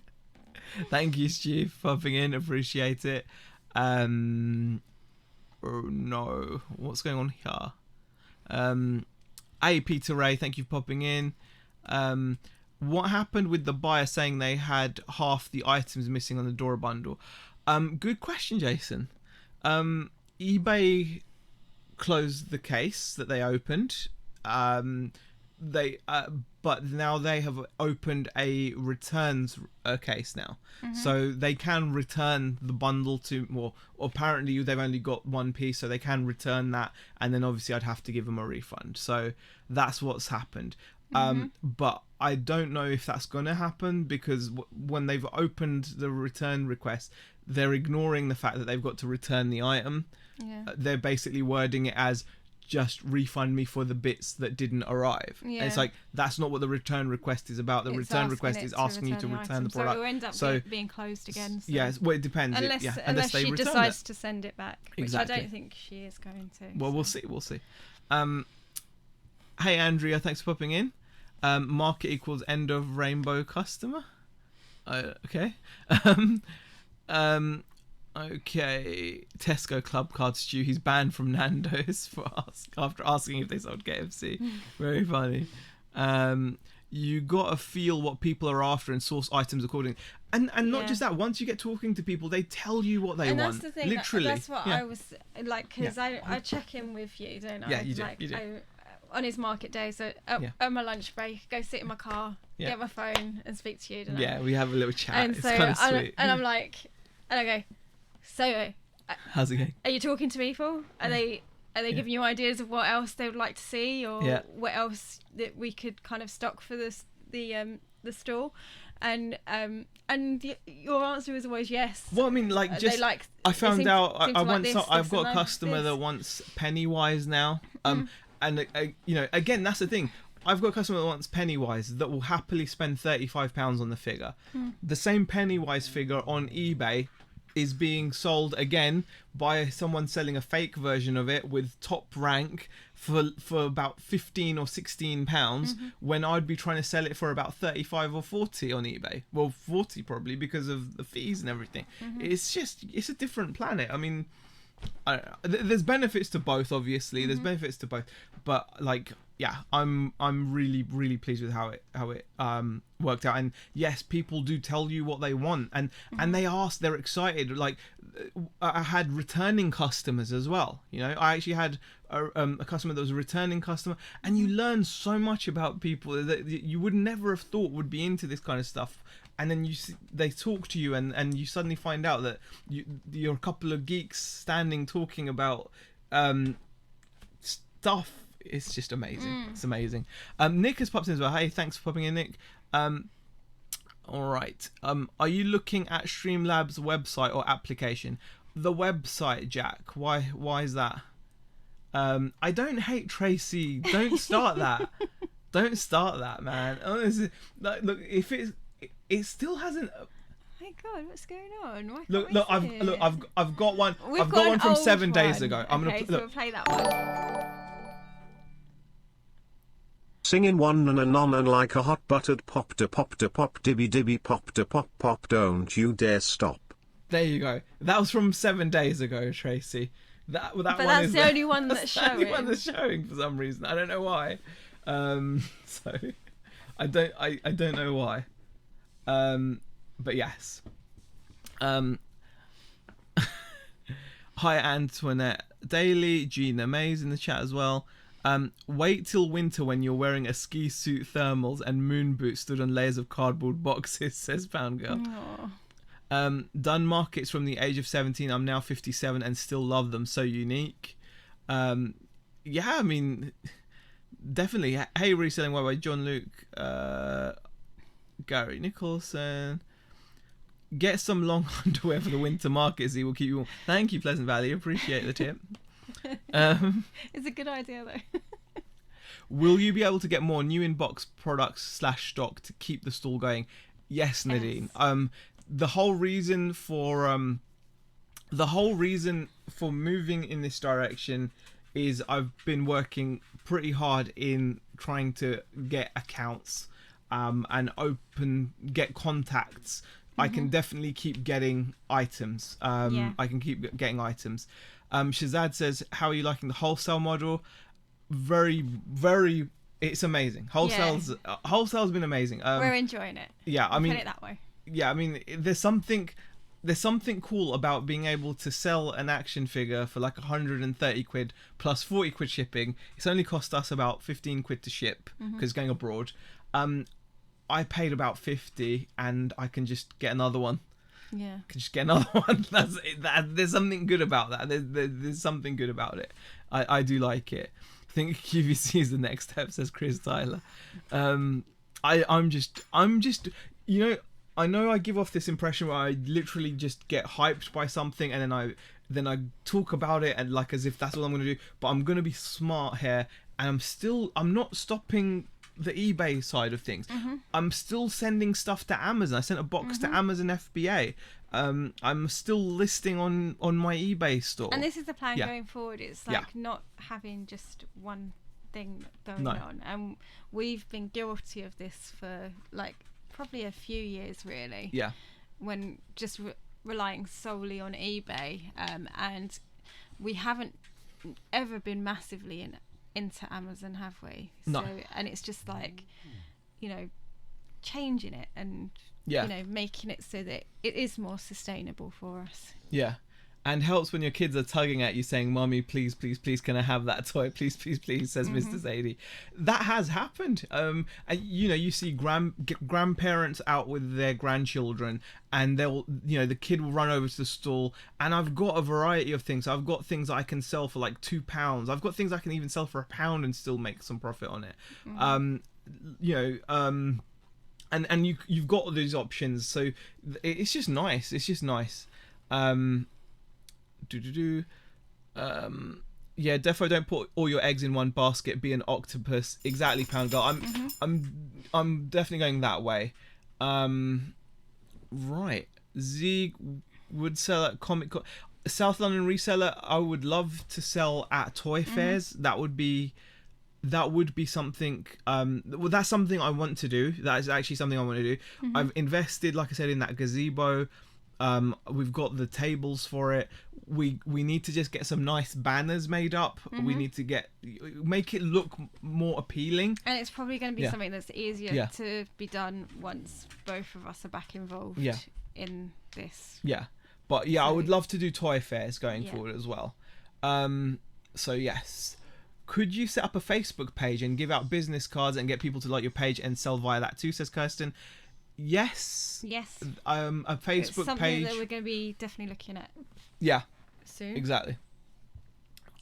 Thank you, Stu, for popping in. Appreciate it. Oh no. What's going on here? Hey, Peter Ray. Thank you for popping in. What happened with the buyer saying they had half the items missing on the Dora bundle? Good question, Jason. eBay closed the case that they opened. But now they have opened a returns case now, so they can return the bundle to. Well, apparently they've only got one piece, so they can return that, and then obviously I'd have to give them a refund. So that's what's happened. But I don't know if that's going to happen, because when they've opened the return request, they're ignoring the fact that they've got to return the item. They're basically wording it as just refund me for the bits that didn't arrive. And it's like, that's not what the return request is about. The return request is asking you to return the product. So it will end up being closed again. So. Yes, well, it depends. Unless she decides to send it back, which I don't think she is going to. Well, we'll see. Hey, Andrea, thanks for popping in. Market equals end of rainbow customer. Okay. Okay. Tesco club card stew. He's banned from Nando's after asking if they sold KFC. Very funny. you gotta feel what people are after and source items accordingly. And not just that. Once you get talking to people, they tell you what they want. And that's the thing. Literally, That's what I was like, because I check in with you, don't I? Yeah, you do. Like, you do. On his market day, so at my lunch break, go sit in my car, get my phone, and speak to you. Don't I? We have a little chat. And it's so kind of sweet. and I'm like, and I go, so how's it going? are you talking to people? Are they giving you ideas of what else they would like to see, or what else that we could kind of stock for the store? And your answer was always yes. Well, I mean, like, just I found out I've got a customer that wants Pennywise now. And you know, again, that's the thing. I've got a customer that wants Pennywise that will happily spend £35 on the figure. The same Pennywise figure on eBay is being sold again by someone selling a fake version of it with top rank for about 15 or 16 pounds, when I'd be trying to sell it for about 35 or 40 on eBay. Well, 40 probably, because of the fees and everything. It's a different planet. I mean, I don't know. There's benefits to both, obviously. There's benefits to both, but like, I'm really, really pleased with how it worked out. And yes, people do tell you what they want, and they're excited. Like, I had returning customers as well. You know, I actually had a customer that was a returning customer, and you learn so much about people that you would never have thought would be into this kind of stuff. And then they talk to you, and you suddenly find out that you're a couple of geeks standing talking about stuff. It's just amazing. It's amazing. Nick has popped in as well. Hey, thanks for popping in, Nick. All right. Are you looking at Streamlabs website or application? The website, Jack. Why is that? I don't hate Tracy. Don't start that. Don't start that, man. Honestly, look, if it still hasn't. Oh my God, what's going on? I've got one. I've got one from 7 days ago. I'm gonna we'll play that one. Singing one and like a hot buttered pop to pop to pop dibby dibby pop to pop pop. Don't you dare stop. There you go. That was from 7 days ago, Tracy. But that's the only one that's showing. The only one that's showing for some reason. I don't know why. So I don't know why. But yes. Hi Antoinette Daily, Gina Mays in the chat as well. Wait till winter when you're wearing a ski suit, thermals, and moon boots stood on layers of cardboard boxes, says Pound Girl. Done markets from the age of 17. I'm now 57 and still love them. So unique. I mean, definitely. Hey, Reselling by John Luke, Gary Nicholson. Get some long underwear for the winter markets. He will keep you warm. Thank you, Pleasant Valley. Appreciate the tip. It's a good idea though. Will you be able to get more new inbox products / stock to keep the stall going? Yes, Nadine. Yes. The whole reason for moving in this direction is I've been working pretty hard in trying to get accounts and get contacts. I can definitely keep getting items. I can keep getting items. Shazad says, how are you liking the wholesale model? Very, very, it's amazing. Wholesale's been amazing. We're enjoying it. Yeah, I mean, put it that way. Yeah, I mean, there's something cool about being able to sell an action figure for like 130 quid plus 40 quid shipping. It's only cost us about 15 quid to ship because it's going abroad. I paid about 50 and I can just get another one. Yeah. Can just get another one. There's something good about that. There's something good about it. I do like it. I think QVC is the next step, says Chris Tyler. I'm just, you know, I know I give off this impression where I literally just get hyped by something and then I talk about it and like as if that's what I'm going to do. But I'm going to be smart here, and I'm not stopping the eBay side of things. I'm still sending stuff to Amazon. I sent a box to Amazon FBA. I'm still listing on my eBay store. And this is the plan going forward. It's like not having just one thing going on. And we've been guilty of this for like probably a few years really. Yeah. When just relying solely on eBay, and we haven't ever been massively into Amazon, have we? No. So, and it's just like, changing it and making it so that it is more sustainable for us. Yeah. And helps when your kids are tugging at you saying, "Mommy, please, please, please, can I have that toy? Please, please, please," says Mr. Sadie. That has happened. And you see grandparents out with their grandchildren, and they'll, the kid will run over to the stall, and I've got a variety of things. I've got things I can sell for like £2. I've got things I can even sell for £1 and still make some profit on it. And you've got those options, so it's just nice. It's just nice. Yeah, defo don't put all your eggs in one basket. Be an octopus. Exactly, Pound Girl. I'm definitely going that way. Right. Zeke would sell at South London Reseller. I would love to sell at toy fairs. That would be something. Well, that's something I want to do. That is actually something I want to do. I've invested, like I said, in that gazebo. We've got the tables for it. We need to just get some nice banners made up. We need to make it look more appealing. And it's probably going to be something that's easier to be done once both of us are back involved in this. Yeah. But I would love to do toy fairs going forward as well. So yes. Could you set up a Facebook page and give out business cards and get people to like your page and sell via that too, says Kirsten. Yes. A Facebook it's something page that we're going to be definitely looking at. Yeah. Soon. Exactly.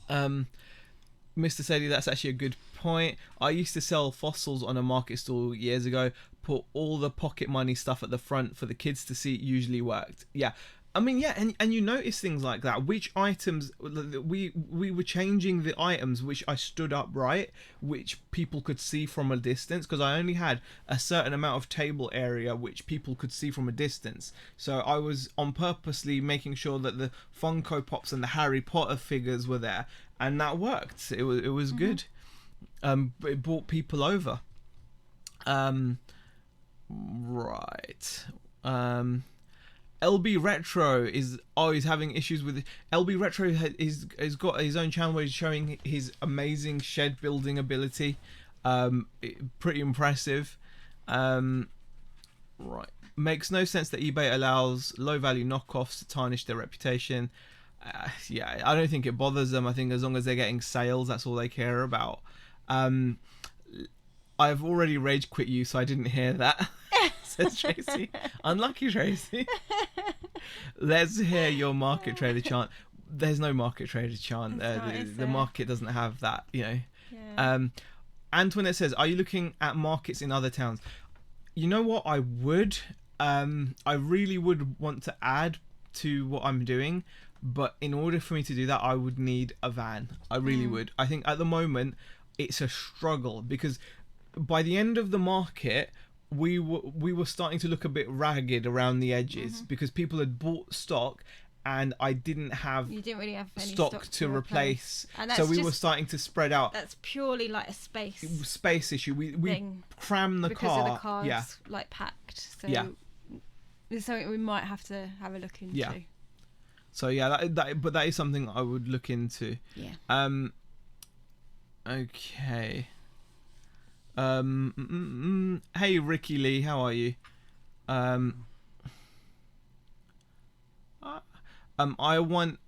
Mr. Sadie, that's actually a good point. I used to sell fossils on a market stall years ago. Put all the pocket money stuff at the front for the kids to see. Usually worked. Yeah. I mean, yeah, and you notice things like that. Which items we were changing the items which I stood upright, which people could see from a distance, because I only had a certain amount of table area which people could see from a distance. So I was on purposely making sure that the Funko Pops and the Harry Potter figures were there, and that worked. It was good. It brought people over. Right. LB Retro is always having issues with it. LB Retro has got his own channel where he's showing his amazing shed building ability. Pretty impressive. Right. Makes no sense that eBay allows low value knockoffs to tarnish their reputation. Yeah, I don't think it bothers them. I think as long as they're getting sales, that's all they care about. I've already rage quit you, so I didn't hear that. Says Tracy. Unlucky, Tracy. Let's hear your market trader chant. There's no market trader chant. The market doesn't have that, Yeah. Antoinette says, are you looking at markets in other towns? You know what? I would. I really would want to add to what I'm doing, but in order for me to do that, I would need a van. I really would. I think at the moment it's a struggle, because by the end of the market, we were starting to look a bit ragged around the edges, because people had bought stock and I didn't really have any stock to replace. So we were starting to spread out. That's purely like a space issue. We cram the because car. Of the cars, like packed. So it's something we might have to have a look into. Yeah. So but that is something I would look into. Yeah. Okay. Hey Ricky Lee, how are you? I went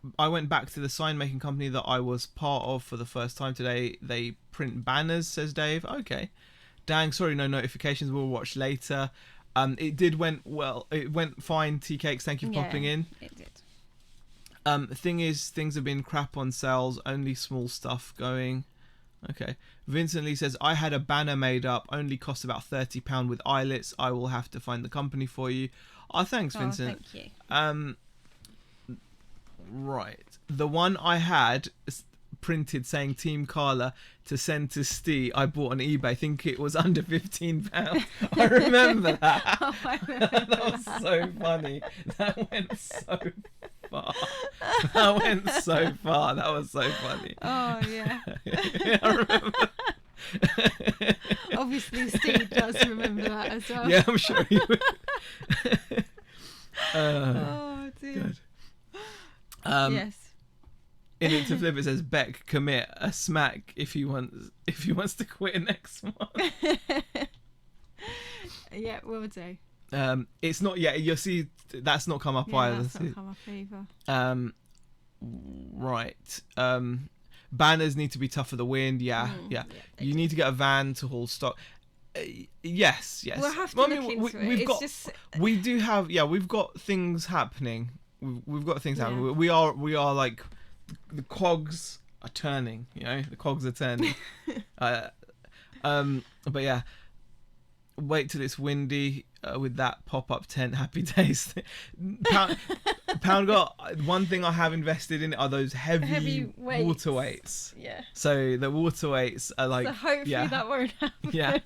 back to the sign making company that I was part of for the first time today. They print banners, says Dave. Okay. Dang, sorry, no notifications. We'll watch later. It went fine. Tea Cakes, thank you for popping in. It did. Thing is, things have been crap on sales. Only small stuff going. Okay. Vincent Lee says, I had a banner made up, only cost about £30 with eyelets. I will have to find the company for you. Oh, thanks, Vincent. Thank you. Right. The one I had printed saying Team Carla to send to Steve, I bought on eBay. I think it was under £15. I remember that. Oh, I remember that was so funny. That went so far. That was so funny. Oh, yeah. I remember. Obviously, Steve does remember that as well. Yeah, I'm sure he would. Oh, dear. Good. Yes. In it to flip, it says Beck commit a smack if he wants to quit next month. Yeah, will do. It's not yet. You'll see that's not come up either. That's not come up either. Right. Banners need to be tough for the wind. Yeah. You need to get a van to haul stock. Yes. We'll have to look into it. We've got. Just... We do have. Yeah, we've got things happening. We've got things happening. We are like the cogs are turning. You know, the cogs are turning. But yeah. Wait till it's windy with that pop-up tent. Happy days. Pound got one thing I have invested in are those heavy water weights. Yeah. So the water weights are like. So hopefully that won't happen. Yeah.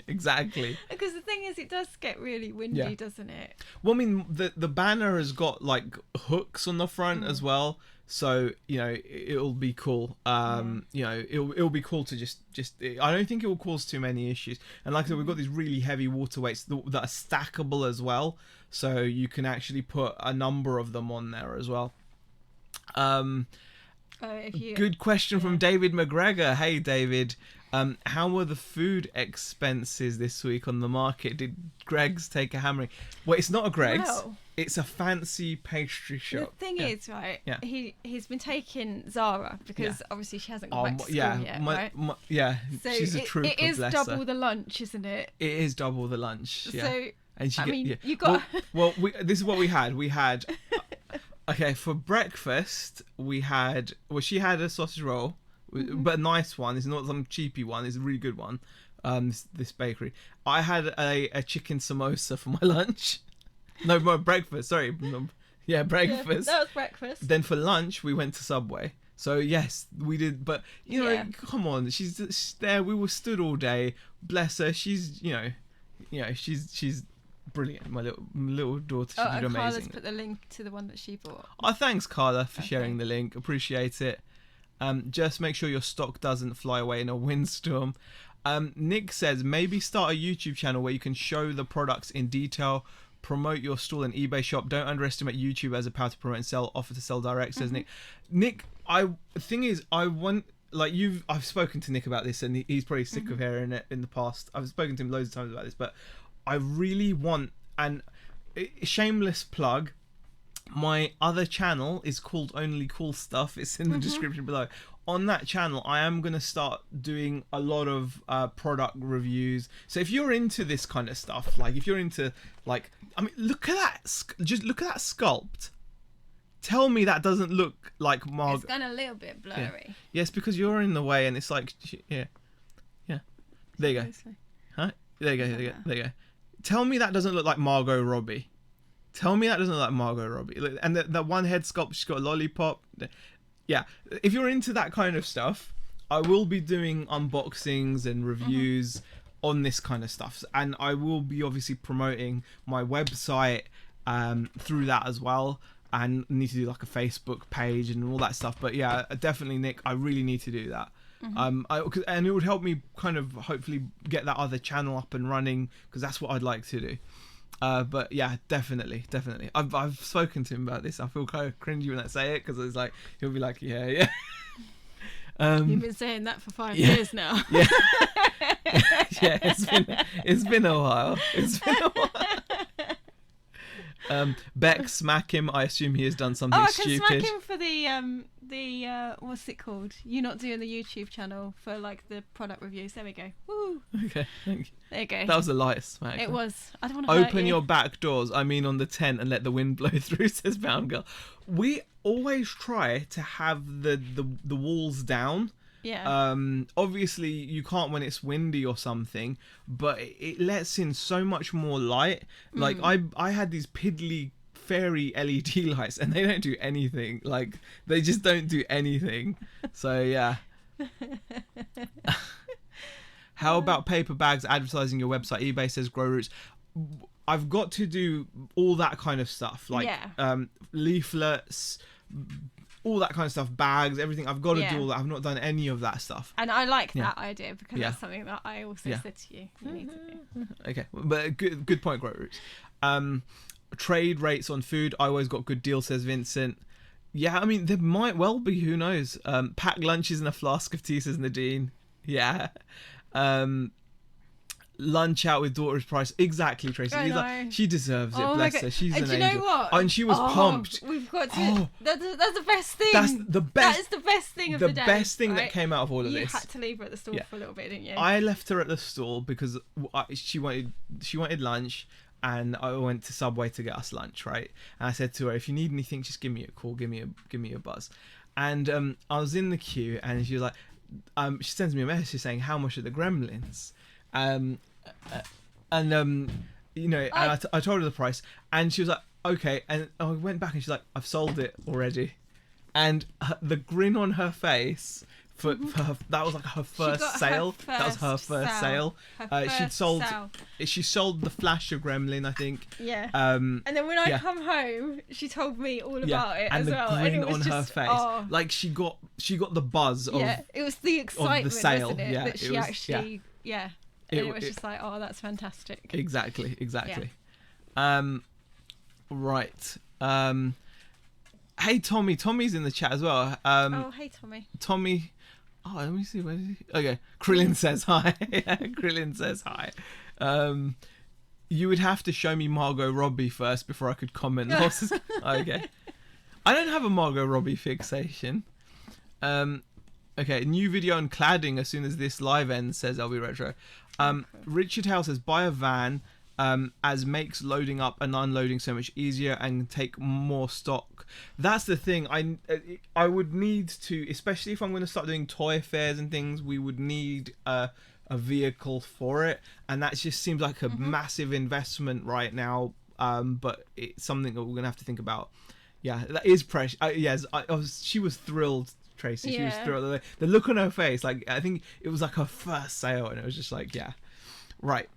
Exactly. Because the thing is, it does get really windy, doesn't it? Well, I mean, the banner has got like hooks on the front as well. So, you know, it'll be cool. You know, it'll be cool to just. I don't think it will cause too many issues. And like I said, we've got these really heavy water weights that are stackable as well. So you can actually put a number of them on there as well. Good question from David McGregor. Hey, David. How were the food expenses this week on the market? Did Greg's take a hammering? Well, it's not a Greg's. Well, it's a fancy pastry shop. The thing is, right? Yeah. He's been taking Zara because obviously she hasn't gone back to school yet, right? So she's a trooper. It is double the lunch, isn't it? It is double the lunch. Yeah. So and you got. Well, this is what we had. We had. Okay, for breakfast we had. Well, she had a sausage roll. But a nice one. It's not some cheapy one. It's a really good one. This bakery. I had a chicken samosa for my lunch. No, my breakfast. Sorry. Yeah, breakfast. Yeah, that was breakfast. Then for lunch, we went to Subway. So yes, we did. But you know, come on. She's there. We were stood all day. Bless her. She's she's brilliant. My little daughter. She did amazing. Carla's put the link to the one that she bought. Oh, thanks, Carla, for sharing the link. Appreciate it. Just make sure your stock doesn't fly away in a windstorm. Nick says maybe start a YouTube channel where you can show the products in detail, promote your stall and eBay shop. Don't underestimate YouTube as a power to promote and sell. Offer to sell direct, says Nick. Nick, the thing is, I want I've spoken to Nick about this, and he's probably sick of hearing it in the past. I've spoken to him loads of times about this, but I really want, and shameless plug. My other channel is called Only Cool Stuff. It's in the description below. On that channel, I am going to start doing a lot of product reviews. So if you're into this kind of stuff, like if you're into, like, I mean, look at that. Just look at that sculpt. Tell me that doesn't look like Margot. It's gone a little bit blurry. Yeah. Yes, because you're in the way, and it's like, yeah. There you go. Huh? There you go. Tell me that doesn't look like Margot Robbie. Tell me that doesn't look like Margot Robbie. And that one head sculpt, she's got a lollipop. Yeah, if you're into that kind of stuff, I will be doing unboxings and reviews on this kind of stuff. And I will be obviously promoting my website through that as well. And need to do like a Facebook page and all that stuff. But yeah, definitely, Nick, I really need to do that. And it would help me kind of hopefully get that other channel up and running, because that's what I'd like to do. But yeah, definitely. I've spoken to him about this. I feel kind of cringy when I say it, because it's like he'll be like, yeah. You've been saying that for 5 years now. Yeah, yeah. It's been a while. Beck, smack him. I assume he has done something stupid. I can smack him for the what's it called? You not doing the YouTube channel for like the product reviews. There we go. Woo. Okay, thank you. There you go. That was a light smack. It was. I don't want to open your back doors. I mean, on the tent, and let the wind blow through. Says Bound Girl. We always try to have the walls down. Yeah. Obviously you can't when it's windy or something, but it lets in so much more light. Like I had these piddly fairy LED lights, and they don't do anything. Like they just don't do anything. So yeah. How about paper bags advertising your website? eBay says grow roots. I've got to do all that kind of stuff, like leaflets, all that kind of stuff, bags, everything. I've got to do all that. I've not done any of that stuff. And I like that idea, because that's something that I also said to you. You need to do. Okay, but good point, Grow Roots. Trade rates on food. I always got good deals, says Vincent. Yeah, I mean, there might well be. Who knows? Pack lunches in a flask of tea, says Nadine. Yeah. lunch out with daughter's price. Exactly, Tracy. I He's know. like, she deserves it. Oh my Bless God. her. She's And an do you angel. know what? And she was pumped. We've got to. Oh. That's the best thing. That's the best. That is the best thing of the day. The best thing that right? came out of all of You this. had to leave her at the store for a little bit, didn't you? I left her at the stall because she wanted lunch, and I went to Subway to get us lunch, right? And I said to her, if you need anything, just give me a call, give me a buzz. And I was in the queue, and she was like, she sends me a message saying, how much are the gremlins? You know, and I told her the price, and she was like, okay. And I went back, and she's like, I've sold it already. And the grin on her face for her, that was like her first sale. That was her first sale. She sold the Flasher Gremlin, I think. Yeah. And then when I come home, she told me all about it and as well. And the grin it was on her face, like she got the buzz of it was the excitement, of the sale. Wasn't it? Yeah, that she actually And it was just like, oh, that's fantastic. Exactly. Yeah. Right. Hey, Tommy. Tommy's in the chat as well. Oh, hey, Tommy. Tommy. Oh, let me see. Where is he? Okay. Krillin says hi. Krillin says hi. You would have to show me Margot Robbie first before I could comment. Okay. I don't have a Margot Robbie fixation. Okay. New video on cladding as soon as this live ends, says LB Retro. Richard Hale says, buy a van as makes loading up and unloading so much easier and take more stock. That's the thing. I would need to, especially if I'm going to start doing toy fairs and things, we would need a vehicle for it, and that just seems like a massive investment right now, but it's something that we're going to have to think about. Yeah, that is precious. Yes, she was thrilled, Tracy. She was thrilled. The look on her face, like, I think it was like her first sale, and it was just like, yeah. Right.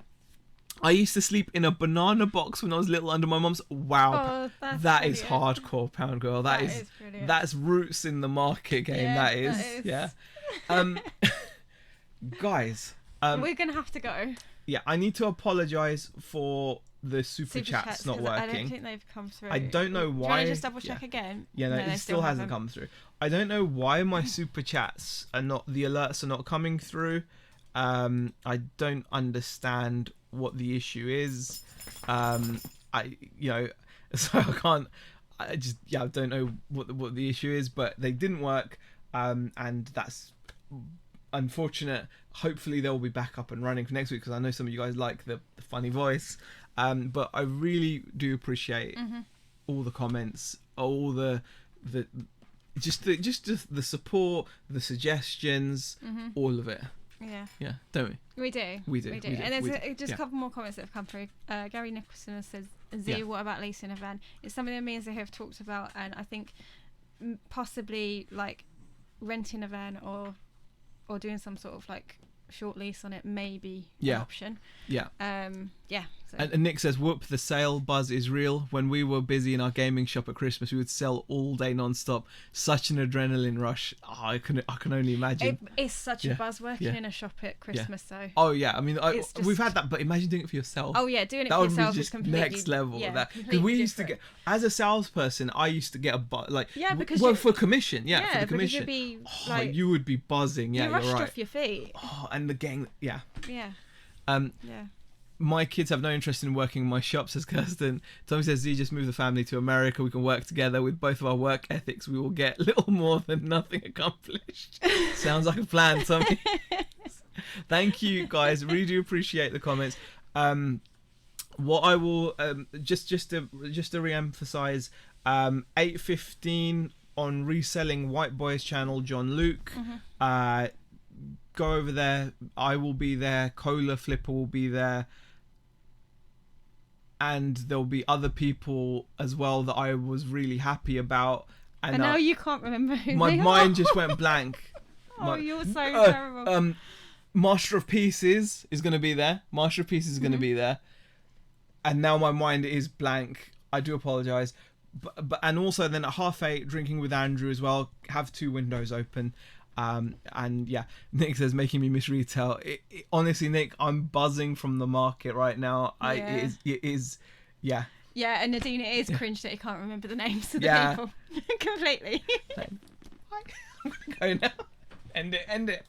I used to sleep in a banana box when I was little under my mum's. Wow, that is hardcore, Pound Girl. That is that's roots in the market game. Yeah, that is. Yeah. Guys, we're gonna have to go. Yeah, I need to apologise for the super chats not working. I don't think they've come through. I don't know why. Can I just double check again? Yeah, no, it still hasn't come through. I don't know why my super chats are not. The alerts are not coming through. I don't understand what the issue is. So I can't. I don't know what the issue is, but they didn't work, and that's unfortunate. Hopefully they'll be back up and running for next week, because I know some of you guys like the funny voice. But I really do appreciate all the comments, all the support, the suggestions, all of it. Yeah, don't we? We do. And there's just a couple more comments that have come through. Gary Nicholson says, Z, what about leasing a van? It's something that me and Zee have talked about, and I think possibly like renting a van or doing some sort of like short lease on it may be an option. So. And Nick says, whoop, the sale buzz is real. When we were busy in our gaming shop at Christmas, we would sell all day non-stop. Such an adrenaline rush. I can only imagine. It's such a buzz working in a shop at Christmas, though. Oh yeah, I mean, we've had that, but imagine doing it for yourself. Oh yeah, doing it for yourself is completely next level. Because we used to get, as a salesperson, I used to get for commission. Yeah, for the commission. You would be buzzing. Yeah, you're rushed right. off your feet. Oh, and the gang. Yeah. Yeah. My kids have no interest in working in my shop, says Kirsten. Tommy says, Z, just move the family to America. We can work together. With both of our work ethics, we will get little more than nothing accomplished. Sounds like a plan, Tommy. Thank you, guys. Really do appreciate the comments. What I will just to re-emphasize, 8:15 on Reselling White Boy's channel, John Luke. Go over there. I will be there. Cola Flipper will be there. And there'll be other people as well that I was really happy about. And now you can't remember who my mind just went blank. You're so terrible. Master of Pieces is going to be there. Master of Pieces is going to be there. And now my mind is blank. I do apologise. But and also then at 8:30, drinking with Andrew as well. Have 2 windows open. And yeah, Nick says, making me miss retail. Honestly, Nick, I'm buzzing from the market right now. It is. Yeah, and Nadine, it is cringe that you can't remember the names of the people. Completely. I'm gonna go now. End it.